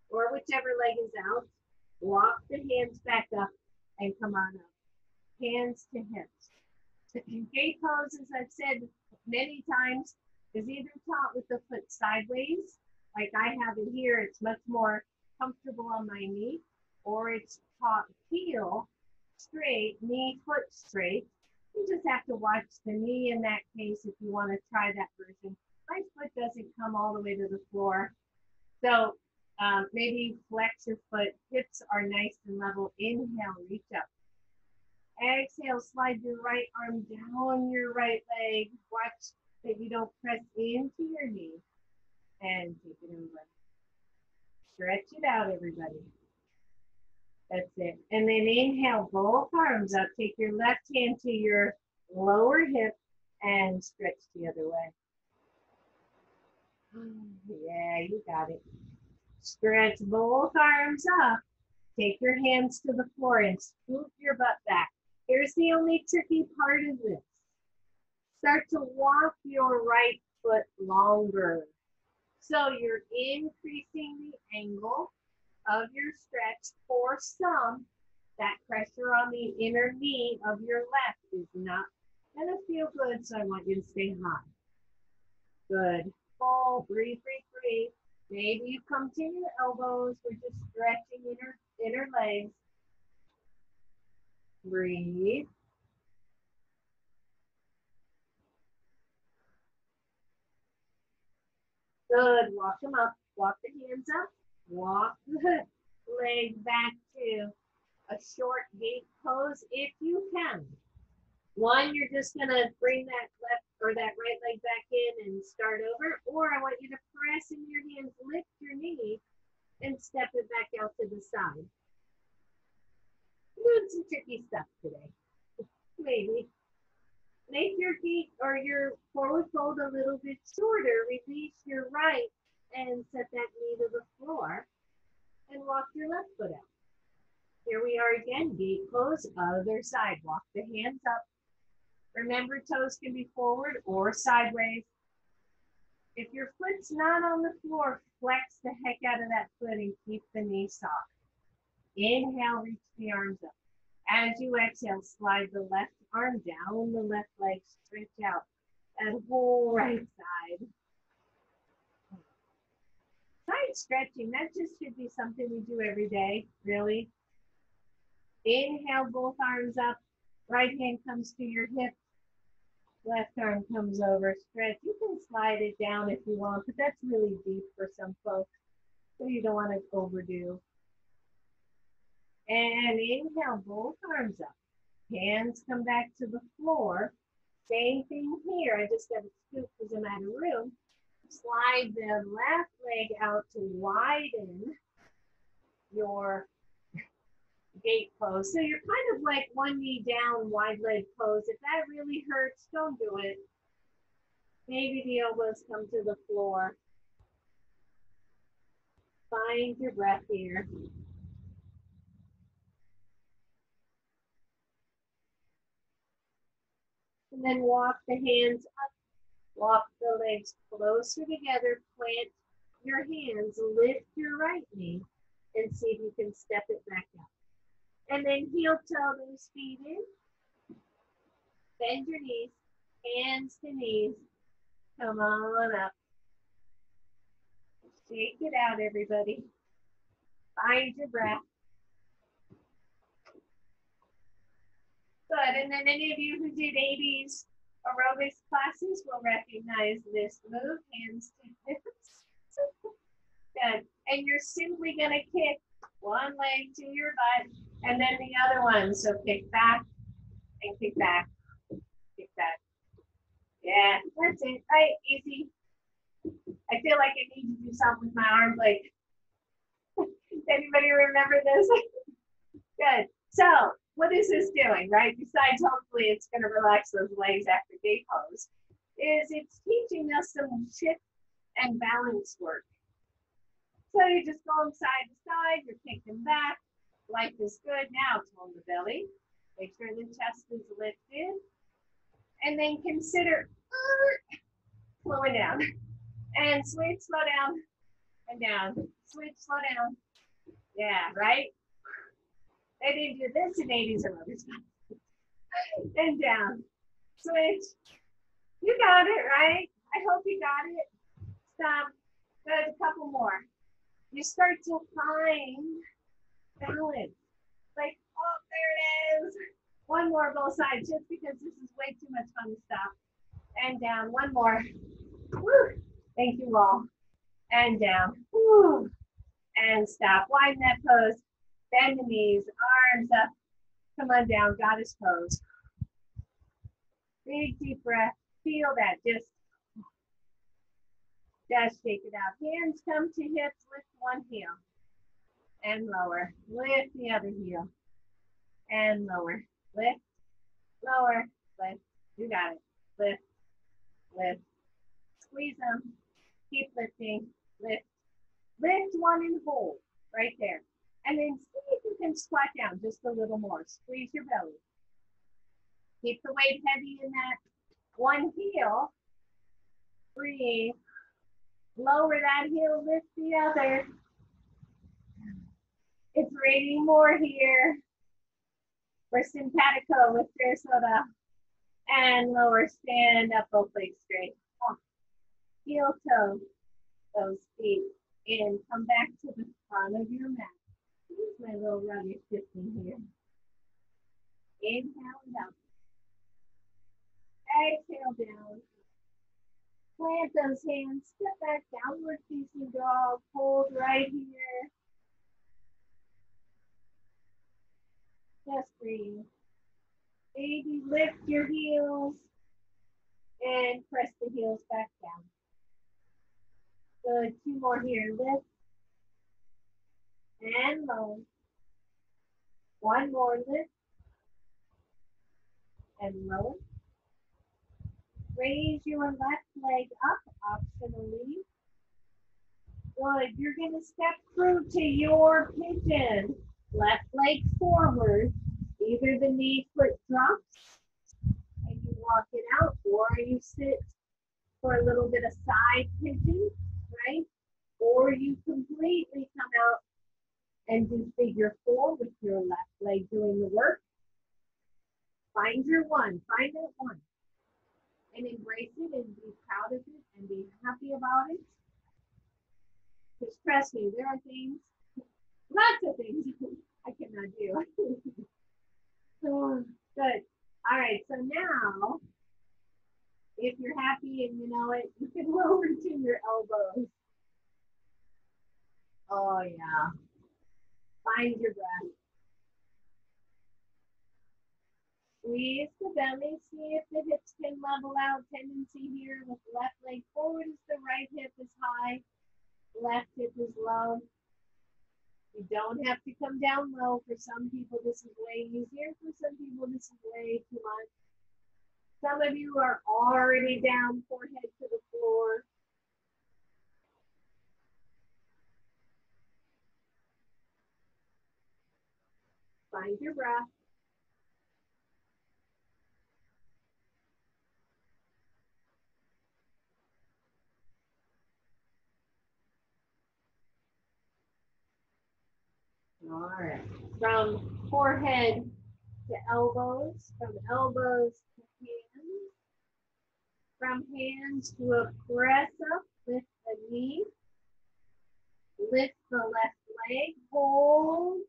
or whichever leg is out. Walk the hands back up and come on up. Hands to hips. Gate pose, as I've said many times, is either taught with the foot sideways, like I have it here, it's much more comfortable on my knee, or it's taught heel straight, knee, foot straight. You just have to watch the knee in that case if you want to try that version. My foot doesn't come all the way to the floor. So maybe flex your foot. Hips are nice and level. Inhale, reach up. Exhale, slide your right arm down your right leg. Watch that you don't press into your knee. And take it over. Stretch it out, everybody. That's it. And then inhale, both arms up. Take your left hand to your lower hip and stretch the other way. Yeah, you got it. Stretch both arms up. Take your hands to the floor and scoop your butt back. Here's the only tricky part of this. Start to walk your right foot longer. So you're increasing the angle of your stretch. For some, that pressure on the inner knee of your left is not going to feel good, so I want you to stay high. Good. Full. Breathe, breathe, breathe. Maybe you come to your elbows. We're just stretching inner legs. Breathe. Good. Walk them up. Walk the hands up. Walk the leg back to a short gate pose if you can. One, you're just going to bring that left or that right leg back in and start over. Or I want you to press in your hands, lift your knee, and step it back out to the side. Doing some tricky stuff today. Maybe. Make your feet or your forward fold a little bit shorter. Release your right and set that knee to the floor and walk your left foot out. Here we are again, gate pose, other side. Walk the hands up. Remember, toes can be forward or sideways. If your foot's not on the floor, flex the heck out of that foot and keep the knee soft. Inhale, reach the arms up. As you exhale, slide the left arm down the left leg, stretch out that whole right side. Side stretching, that just should be something we do every day, really. Inhale, both arms up. Right hand comes to your hip. Left arm comes over, stretch. You can slide it down if you want, but that's really deep for some folks, so you don't want to overdo. And inhale, both arms up. Hands come back to the floor. Same thing here. I just got to scoop because I'm out of room. Slide the left leg out to widen your gate pose. So you're kind of like one knee down, wide leg pose. If that really hurts, don't do it. Maybe the elbows come to the floor. Find your breath here. And then walk the hands up. Walk the legs closer together. Plant your hands. Lift your right knee and see if you can step it back up. And then heel toe those feet in. Bend your knees. Hands to knees. Come on up. Shake it out, everybody. Find your breath. Good. And then any of you who did 80s aerobics classes will recognize this move, hands to hips. Good. And you're simply going to kick one leg to your butt and then the other one. So kick back and kick back, kick back. Yeah, that's it. Right, easy. I feel like I need to do something with my arms. Like, anybody remember this? Good. So, what is this doing, right? Besides, hopefully, it's going to relax those legs after day pose. It's teaching us some shift and balance work. So you just go side to side. You're kicking back. Life is good. Now tone the belly. Make sure the chest is lifted. And then consider slowing down. And switch, slow down, and down. Switch, slow down. Yeah, right? They didn't do this in 80s aerobics. And down. Switch. You got it, right? I hope you got it. Stop. Good, a couple more. You start to find balance. Like, oh, there it is. One more, both sides, just because this is way too much fun to stop. And down, one more. Woo. Thank you all. And down. Woo. And stop. Widen that pose. Bend the knees, arms up. Come on down, goddess pose. Big deep breath. Feel that. Just shake it out. Hands come to hips. Lift one heel. And lower. Lift the other heel. And lower. Lift. Lower. Lift. You got it. Lift. Lift. Squeeze them. Keep lifting. Lift. Lift one and hold. Right there. And then see if you can squat down just a little more. Squeeze your belly. Keep the weight heavy in that one heel. Breathe. Lower that heel, lift the other. It's raining more here. For simpatico with Sarasota. And lower, stand up, both legs straight. Heel toe, those feet in. Come back to the front of your mat. Here's my little ruggy shifting here. Inhale and out. Exhale down. Plant those hands. Step back, downward facing dog. Hold right here. Just breathe. Maybe lift your heels and press the heels back down. Good. Two more here. Lift and lower. One more. Lift and lower. Raise your left leg up optionally. Good. You're going to step through to your pigeon. Left leg forward. Either the knee foot drops and you walk it out, or you sit for a little bit of side pigeon, right? Or you completely come out and do figure four with your left leg doing the work. Find your one. Find that one. And embrace it and be proud of it and be happy about it. Because trust me, there are things, lots of things I cannot do. So good. All right, so now, if you're happy and you know it, you can lower to your elbows. Oh yeah. Find your breath. Squeeze the belly, see if the hips can level out. Tendency here with left leg forward as the right hip is high, left hip is low. You don't have to come down low. For some people, this is way easier. For some people, this is way too much. Some of you are already down, forehead to the floor. Find your breath. All right. From forehead to elbows, from elbows to hands, from hands to a press up, lift the knee, lift the left leg, hold,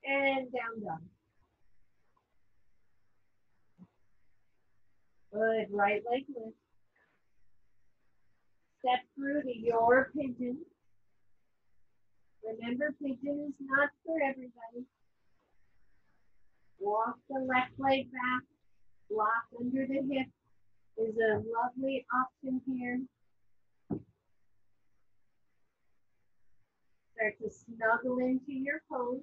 and down dog. Good, right leg lift. Step through to your pigeon. Remember, pigeon is not for everybody. Walk the left leg back, block under the hip is a lovely option here. Start to snuggle into your pose.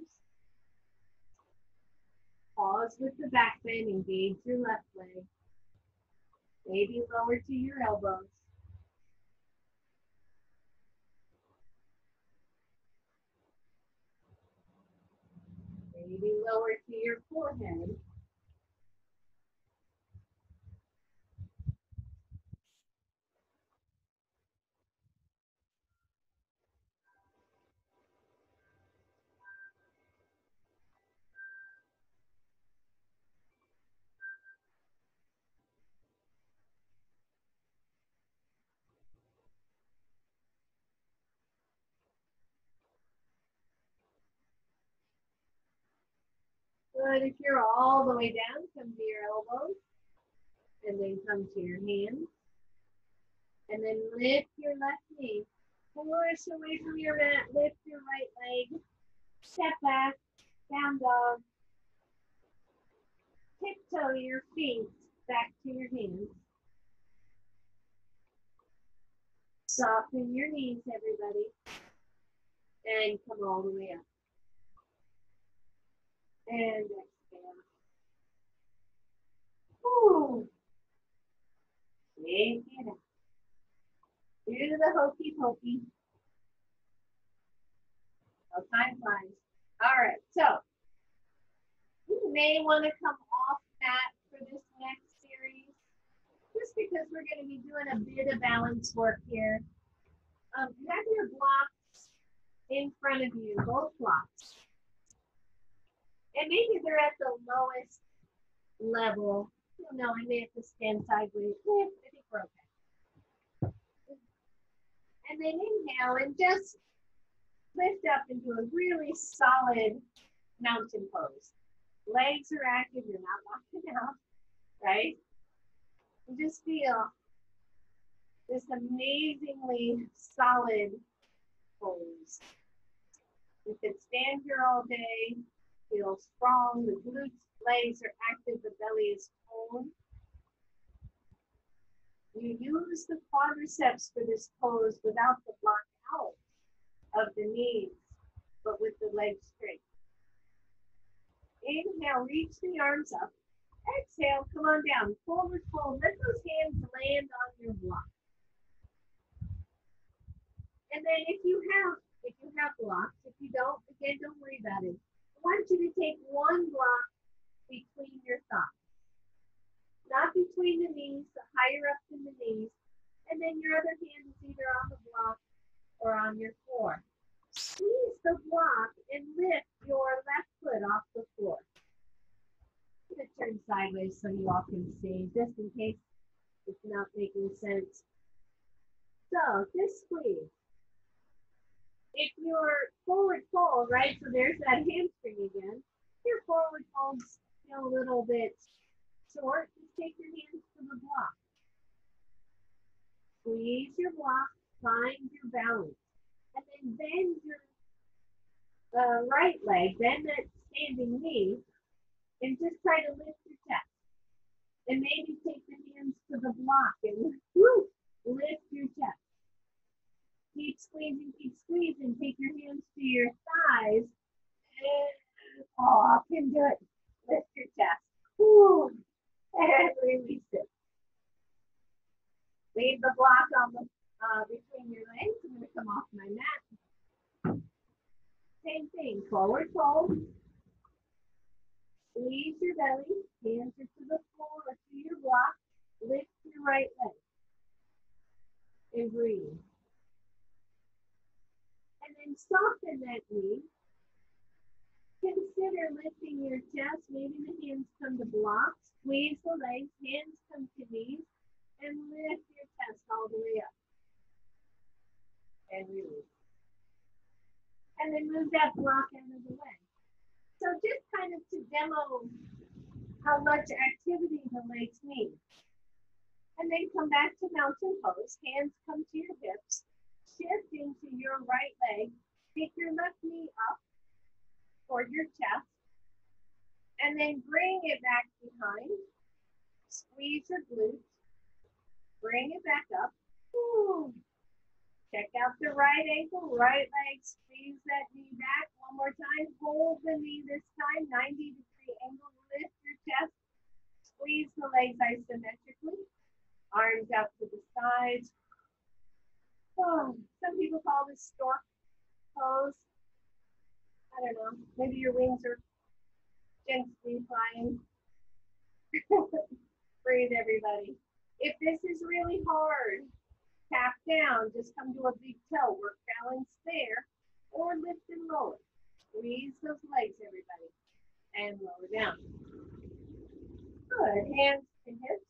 Pause with the back bend, engage your left leg. Maybe lower to your elbows. Maybe lower to your forehead. Good, if you're all the way down, come to your elbows. And then come to your hands. And then lift your left knee. Push away from your mat, lift your right leg. Step back, down dog. Tiptoe your feet back to your hands. Soften your knees, everybody. And come all the way up. And exhale. Whew. Shake it out. Do the hokey pokey. Oh, time flies. All right, so you may want to come off mat for this next series, just because we're going to be doing a bit of balance work here. You have your blocks in front of you, both blocks. And maybe they're at the lowest level. You know, I may have to stand sideways. I think we're okay. And then inhale and just lift up into a really solid mountain pose. Legs are active, you're not walking out, right? And just feel this amazingly solid pose. You could stand here all day, feel strong, the glutes, legs are active, the belly is toned. You use the quadriceps for this pose without the block out of the knees, but with the legs straight. Inhale, reach the arms up. Exhale, come on down. Forward fold. Let those hands land on your block. And then if you have blocks, if you don't, again, don't worry about it. I want you to take one block between your thighs. Not between the knees, but higher up than the knees. And then your other hand is either on the block or on your floor. Squeeze the block and lift your left foot off the floor. I'm going to turn sideways so you all can see, just in case it's not making sense. So just squeeze. If you're forward fold, right, so there's that hamstring again. If your forward fold's still a little bit short, just take your hands to the block. Squeeze your block, find your balance. And then bend your right leg, bend that standing knee, and just try to lift your chest. And maybe take the hands to the block and lift your chest. Keep squeezing. Take your hands to your thighs. And, can do it. Lift your chest. Woo. And release it. Leave the block on the between your legs. I'm going to come off my mat. Same thing. Forward fold. Squeeze your belly. Hands are to the floor or to your block. Lift your right leg. And breathe. And then soften that knee. Consider lifting your chest. Maybe the hands come to blocks. Squeeze the legs. Hands come to knees. And lift your chest all the way up. And release. and then move that block out of the way. So just kind of to demo how much activity the legs need. And then come back to mountain pose. Hands come to your hips. Shift into your right leg. Take your left knee up toward your chest. And then bring it back behind. Squeeze your glutes. Bring it back up. Ooh. Check out the right ankle, right leg. Squeeze that knee back. One more time. Hold the knee this time. 90-degree angle. Lift your chest. Squeeze the legs isometrically. Arms out to the sides. Oh, some people call this stork pose. I don't know. Maybe your wings are gently flying. Breathe, everybody. If this is really hard, tap down. Just come to a big toe. Work balance there. Or lift and lower. Squeeze those legs, everybody. And lower down. Good. Hands to hips.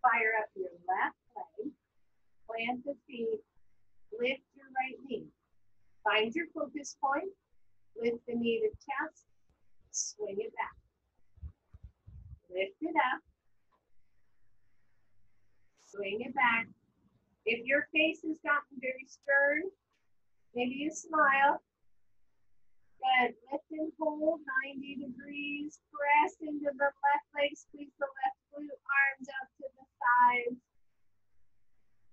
Fire up your left leg. Plant the feet. Lift your right knee. Find your focus point. Lift the knee to chest. Swing it back. Lift it up. Swing it back. If your face has gotten very stern, maybe you smile. Good. Lift and hold 90 degrees. Press into the left leg. Squeeze the left glute. Arms out to the sides.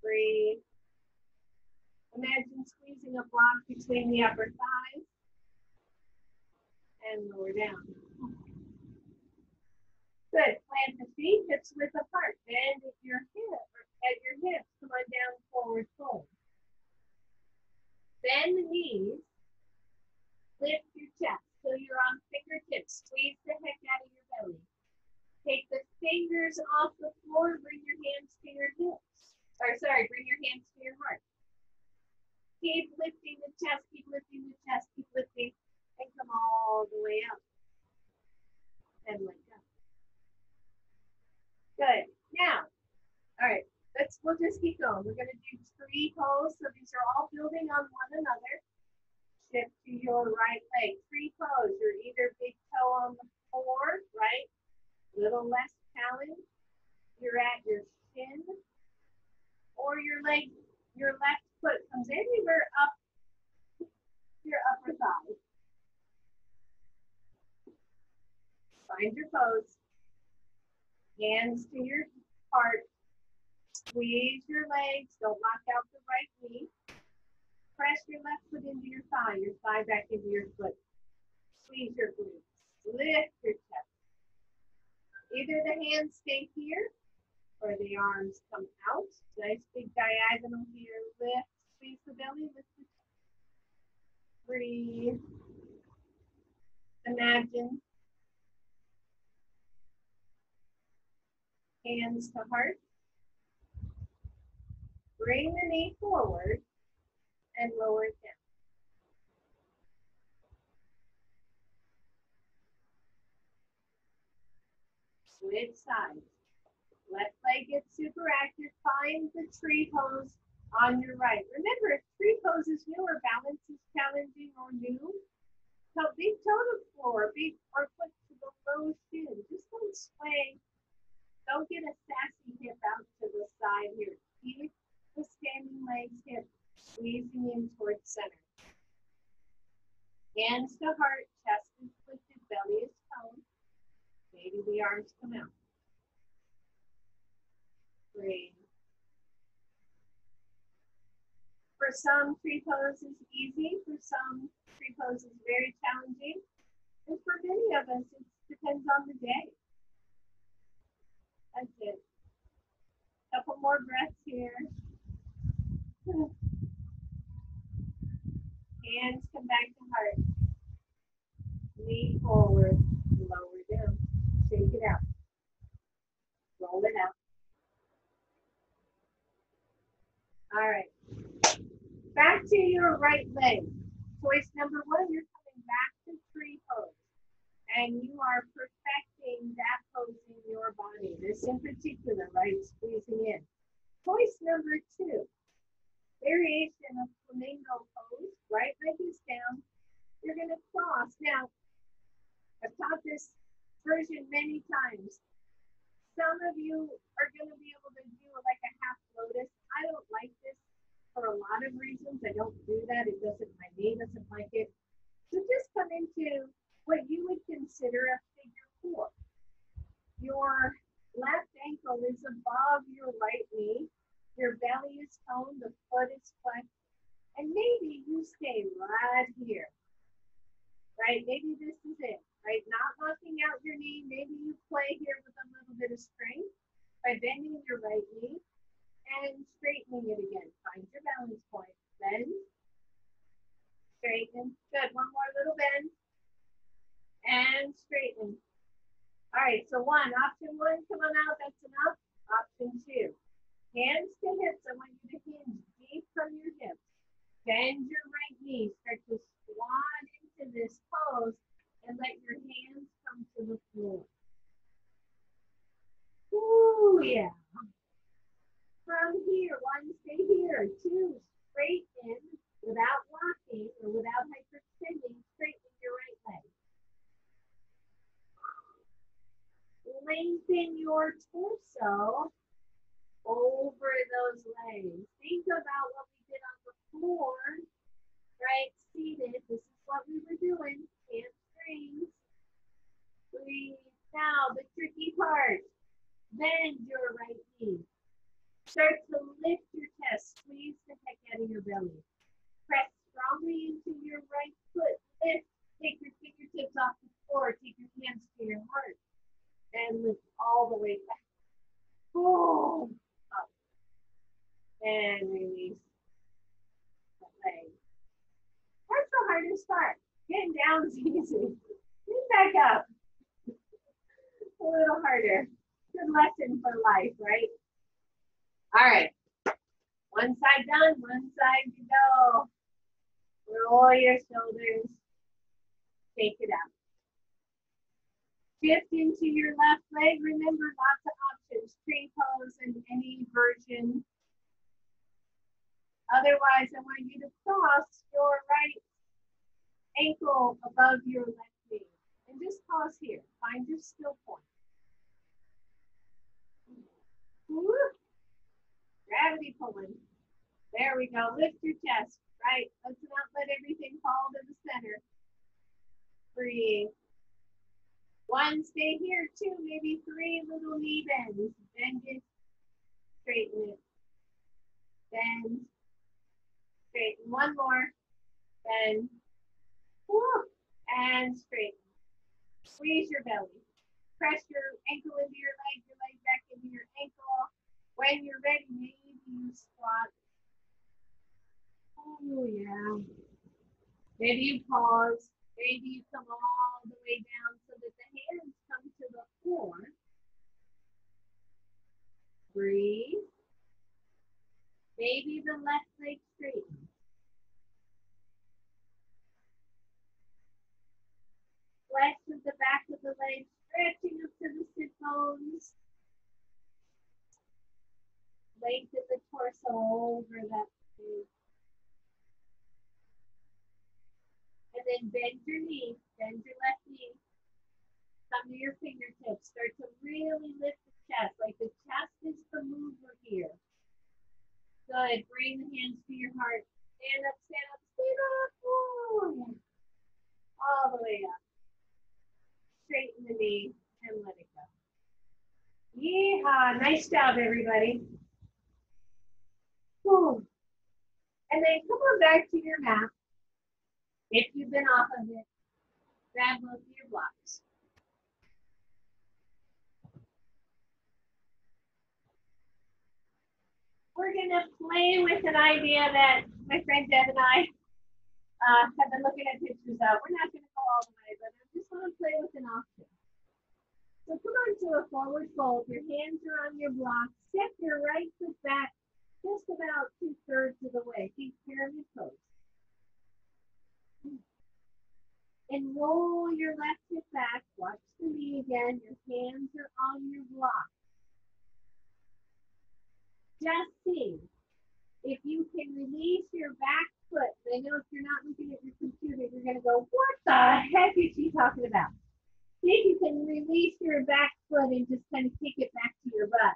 Breathe. Imagine squeezing a block between the upper thighs. And lower down. Good. Plant the feet, hips width apart. Bend at your hips. Come on down, forward fold. Bend the knees. Lift your chest. So you're on fingertips. Squeeze the heck out of your belly. Take the fingers off the floor. Bring your hands to your hips. Bring your hands to your heart. Keep lifting the chest. Keep lifting the chest. Keep lifting. And come all the way up. And let go. Good. Now, all right, we'll just keep going. We're going to do tree pose. So these are all building on one another. Shift to your right leg. Tree pose. You're either big toe on the floor, right? Little less challenge. You're at your shin. Or your left foot comes anywhere up your upper thigh. Find your pose. Hands to your heart. Squeeze your legs. Don't lock out the right knee. Press your left foot into your thigh back into your foot. Squeeze your glutes. Lift your chest. Either the hands stay here or the arms come out. Nice big diagonal here. Lift. Squeeze the belly. Lift the chest. Breathe. Imagine. Hands to heart. Bring the knee forward and lower it down. Switch sides. Left leg gets super active. Find the tree pose on your right. Remember, if tree pose is new or balance is challenging or new, so big toe to floor, big or foot to the low shin. Just don't sway. Don't get a sassy hip out to the side here. Keep the standing legs hip, squeezing in towards center. Hands to heart, chest is lifted, belly is toned. Maybe the arms come out. Breathe. For some, tree pose is easy. For some, tree pose is very challenging. And for many of us, it depends on the day. That's it. Couple more breaths here. Hands come back to heart. Knee forward, lower down. Shake it out. Roll it out. All right. Back to your right leg. Choice number 1, you're coming back to tree pose. And you are perfecting that pose in your body. This in particular, right? Squeezing in. Choice number 2. variation of Flamingo Pose. Right leg is down. You're going to cross. Now, I've taught this version many times. Some of you are going to be able to do like a half lotus. I don't like this for a lot of reasons. I don't do that. It doesn't, my knee doesn't like it. So just come into what you would consider a figure four. Your left ankle is above your right knee. Your belly is toned, the foot is flexed, and maybe you stay right here. Right? Maybe this is it. Right? Not locking out your knee. Maybe you play here with a little bit of strength by bending your right knee and straightening it again. Find your balance point. Bend, straighten. Good. One more little bend and straighten. All right. So option one, come on out. That's enough. Option two, hands to hips. I want you to hinge deep from your hips. Bend your right knee. Start to squat into this pose and let your hands come to the floor. Ooh, yeah. From here, one, stay here. Two, straighten without locking or without hyperextending. Straighten your right leg. Lengthen your torso over those legs. Think about what we did on the floor. Right, seated. This is what we were doing. Hamstrings. Breathe. Now, the tricky part. Bend your right knee. Start to lift your chest. Squeeze the heck out of your belly. Press strongly into your right foot. Lift. Take your fingertips off the floor. Take your hands to your heart. And lift all the way back. Boom. Up. And release the leg. That's the hardest part. Getting down is easy. Get back up. A little harder. Good lesson for life, right? All right. One side done, one side to go. Roll your shoulders. Take it out. Shift into your left leg. Remember, lots of options. Tree pose in any version. Otherwise, I want you to cross your right ankle above your left knee. And just pause here. Find your still point. Woo. Gravity pulling. There we go. Lift your chest. Right. Let's not let everything fall to the center. Breathe. One, stay here. Two, maybe three little knee bends. Bend it. Straighten it. Bend. Straighten. One more. Bend. Woo. And straighten. Squeeze your belly. Press your ankle into your leg back into your ankle. When you're ready, maybe you squat. Oh, yeah. Maybe you pause. Maybe you come all the way down so that the hands come to the floor. Breathe. Maybe the left leg straightens. Flex with the back of the leg, stretching up to the sit bones. Lengthen the torso over that face. And then bend your knee, bend your left knee. Come to your fingertips. Start to really lift the chest, like the chest is the mover here. Good. Bring the hands to your heart. Stand up, stand up, stand up. Ooh. All the way up. Straighten the knee and let it go. Yeehaw. Nice job, everybody. Ooh. And then come on back to your mat. If you've been off of it, grab both of your blocks. We're going to play with an idea that my friend Deb and I have been looking at pictures of. We're not going to go all the way, but I just want to play with an option. So come on to a forward fold. Your hands are on your block. Step your right foot back just about 2/3 of the way. Think pyramid pose. And roll your left hip back. Watch the knee again. Your hands are on your block. Just see. If you can release your back foot, I know if you're not looking at your computer, you're going to go, what the heck is she talking about? See if you can release your back foot and just kind of kick it back to your butt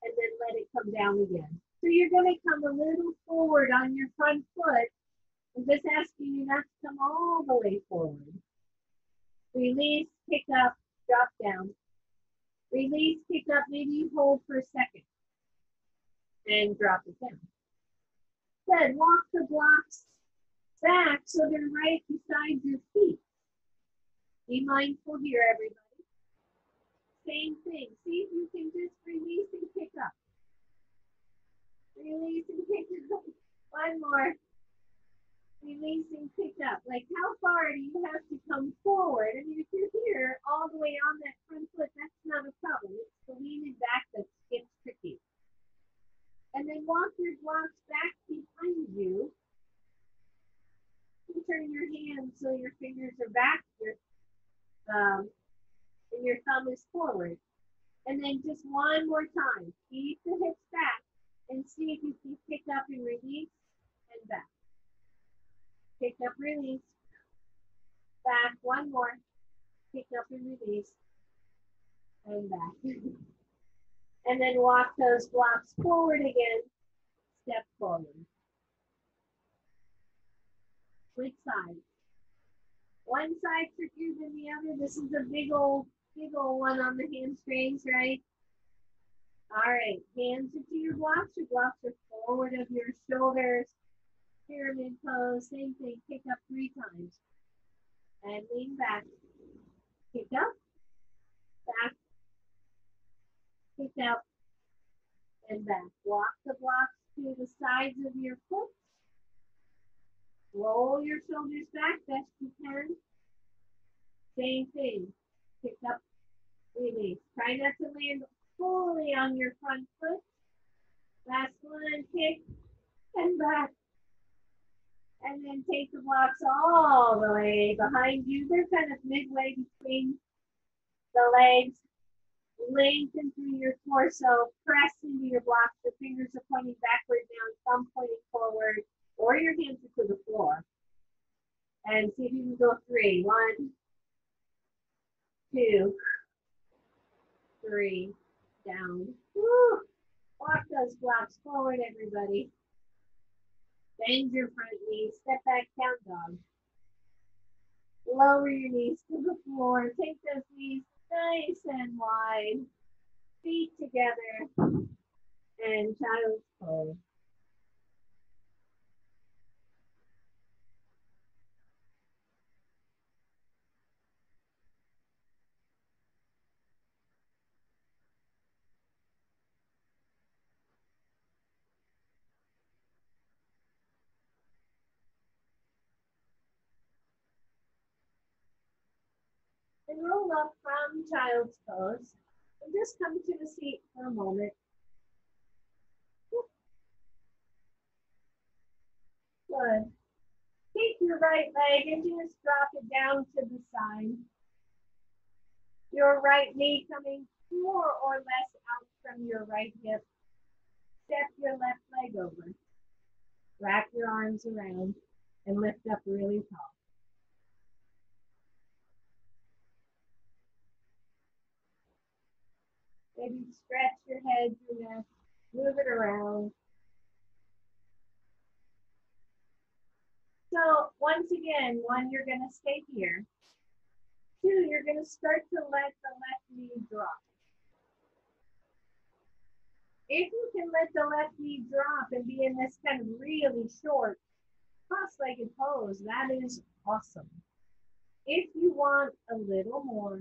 and then let it come down again. So you're going to come a little forward on your front foot. I'm just asking you not to come all the way forward. Release, pick up, drop down. Release, pick up, maybe you hold for a second and drop it down. Good, walk the blocks back so they're right beside your feet. Be mindful here, everybody. Same thing. See if you can just release and pick up. Release and pick up. One more. Release and pick up. Like how far do you have to come forward? I mean, if you're here all the way on that front foot, that's not a problem. It's the leaning back that gets tricky. And then walk your blocks back behind you. You turn your hands so your fingers are back, and your thumb is forward. And then just one more time, keep the hips back and see if you can pick up and release and back. Pick up, release, back, one more, pick up and release, and back. And then walk those blocks forward again, step forward. Which side? One side trickier than the other. This is a big old one on the hamstrings, right? All right, hands into your blocks. Your blocks are forward of your shoulders. Pyramid pose, same thing. Pick up 3 times. And lean back. Pick up, back, pick up, and back. Walk the blocks to the sides of your foot. Roll your shoulders back best you can. Same thing. Pick up, release. Try not to land fully on your front foot. Last one, kick, and back. And then take the blocks all the way behind you. They're kind of midway between the legs. Lengthen through your torso. Press into your blocks. Your fingers are pointing backward now, thumb pointing forward, or your hands are to the floor. And see if you can go 3. 1, 2, 3. Down. Woo. Walk those blocks forward, everybody. Bend your front knees. Step back, down dog. Lower your knees to the floor. Take those knees nice and wide. Feet together. And child's pose. And roll up from child's pose. And just come to a seat for a moment. Good. Take your right leg and just drop it down to the side. Your right knee coming more or less out from your right hip. Step your left leg over. Wrap your arms around and lift up really tall. Maybe stretch your head, your neck, move it around. So once again, 1, you're going to stay here. 2, you're going to start to let the left knee drop. If you can let the left knee drop and be in this kind of really short cross-legged pose, that is awesome. If you want a little more,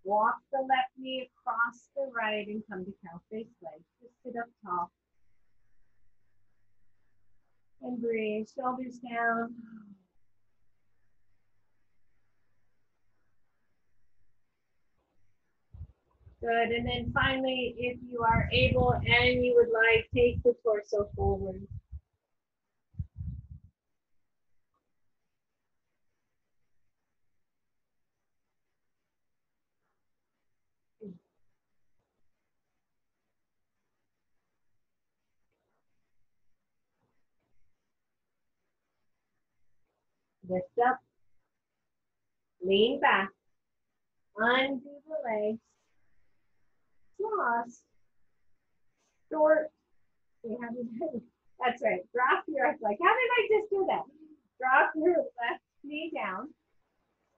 walk the left knee across the right and come to cow face legs. Just sit up tall. And breathe, shoulders down. Good, and then finally, if you are able and you would like, take the torso forward. Lift up, lean back, undo the legs, cross, short. We haven't done it. That's right. Drop your, like, how did I just do that? Drop your left knee down,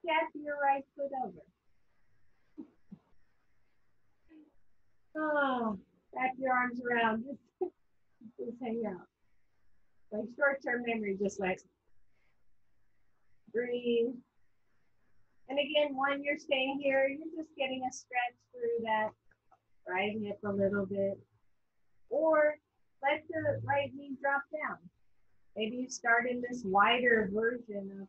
step your right foot over. Oh, wrap your arms around. Just hang out. Like short-term memory, just like breathe. And again, when you're staying here, you're just getting a stretch through that right hip a little bit. Or let the right knee drop down. Maybe you start in this wider version of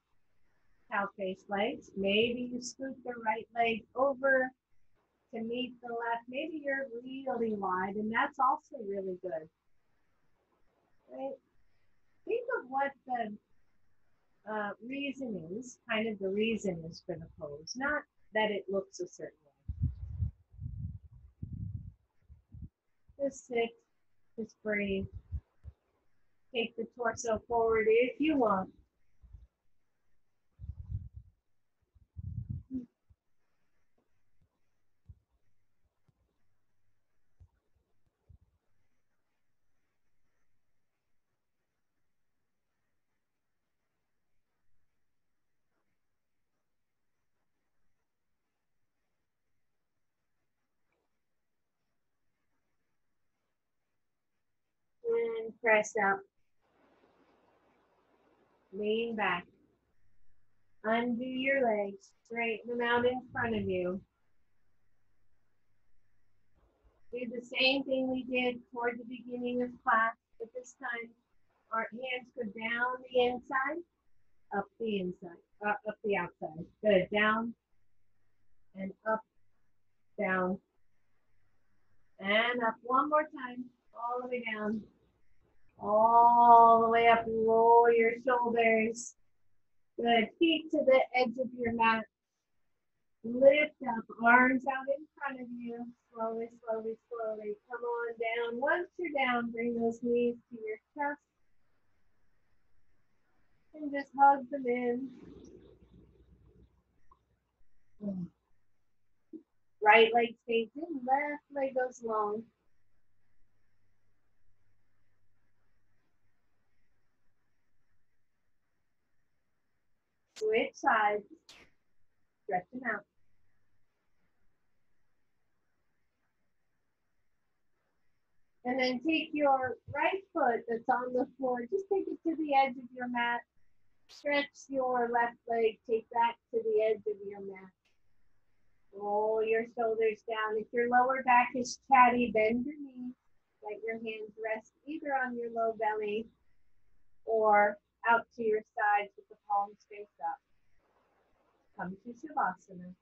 cow face legs. Maybe you scoot the right leg over to meet the left. Maybe you're really wide, and that's also really good. Right? Think of what the reason is, kind of the reason is for the pose, not that it looks a certain way. Just sit, just breathe. Take the torso forward if you want. And press up. Lean back. Undo your legs. Straighten them out in front of you. Do the same thing we did toward the beginning of class, but this time our hands go down the inside, up the inside, up the outside. Good. Down and up, down, and up. One more time. All the way down. All the way up. Roll your shoulders. Good. Feet to the edge of your mat. Lift up, arms out in front of you. Slowly, slowly, slowly. Come on down. Once you're down, bring those knees to your chest. And just hug them in. Right leg stays in, left leg goes long. Switch sides. Stretch them out. And then take your right foot that's on the floor, just take it to the edge of your mat. Stretch your left leg, take that to the edge of your mat. Roll your shoulders down. If your lower back is chatty, bend your knees. Let your hands rest either on your low belly or out to your sides with the palms face up. Come to Shavasana.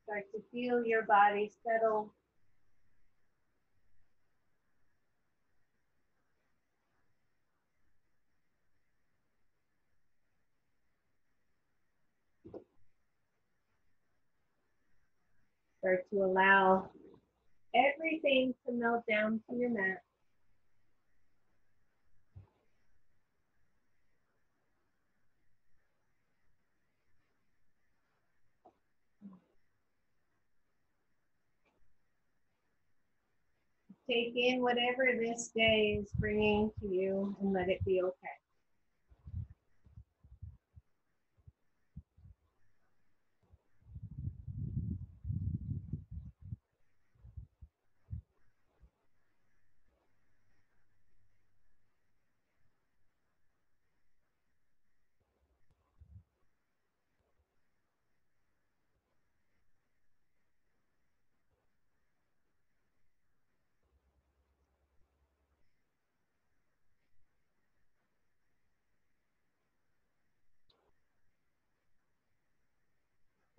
Start to feel your body settle. Start to allow everything to melt down to your mat. Take in whatever this day is bringing to you and let it be okay.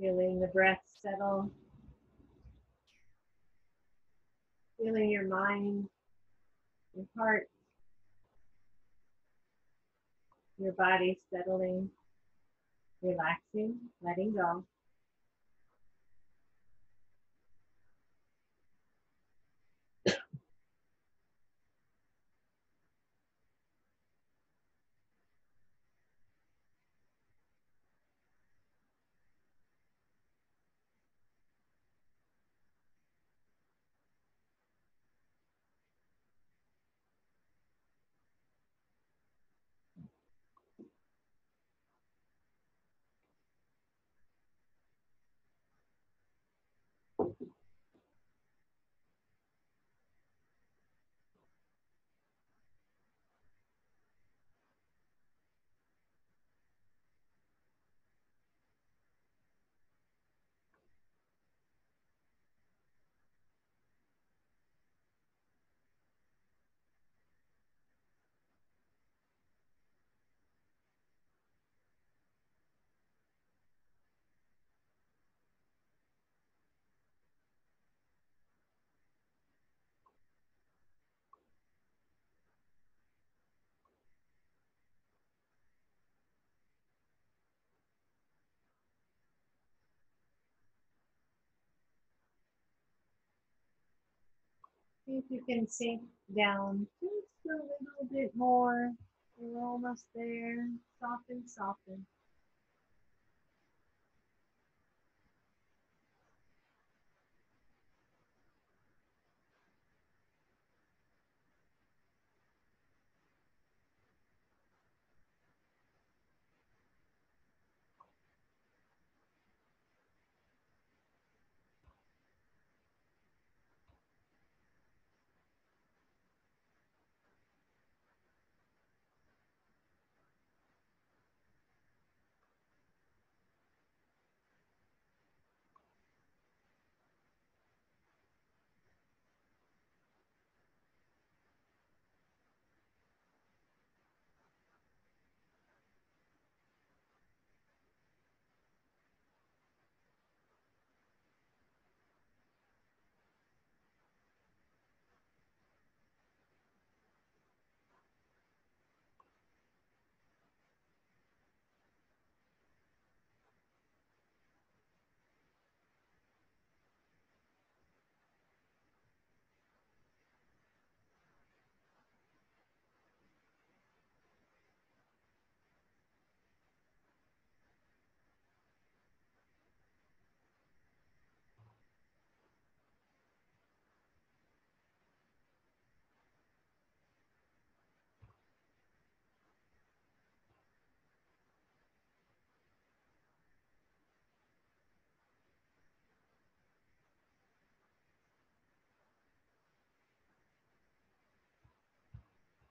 Feeling the breath settle. Feeling your mind, your heart. Your body settling, relaxing, letting go. See if you can sink down just a little bit more. We're almost there. Soften, soften.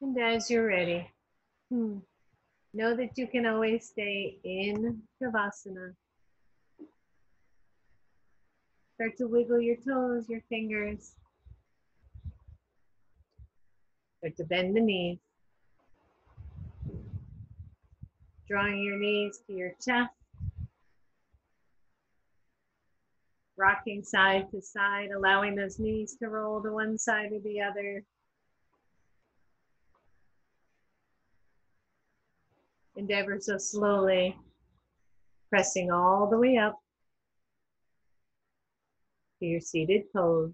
And as you're ready, know that you can always stay in Shavasana. Start to wiggle your toes, your fingers. Start to bend the knees. Drawing your knees to your chest. Rocking side to side, allowing those knees to roll to one side or the other. And ever so slowly, pressing all the way up to your seated pose.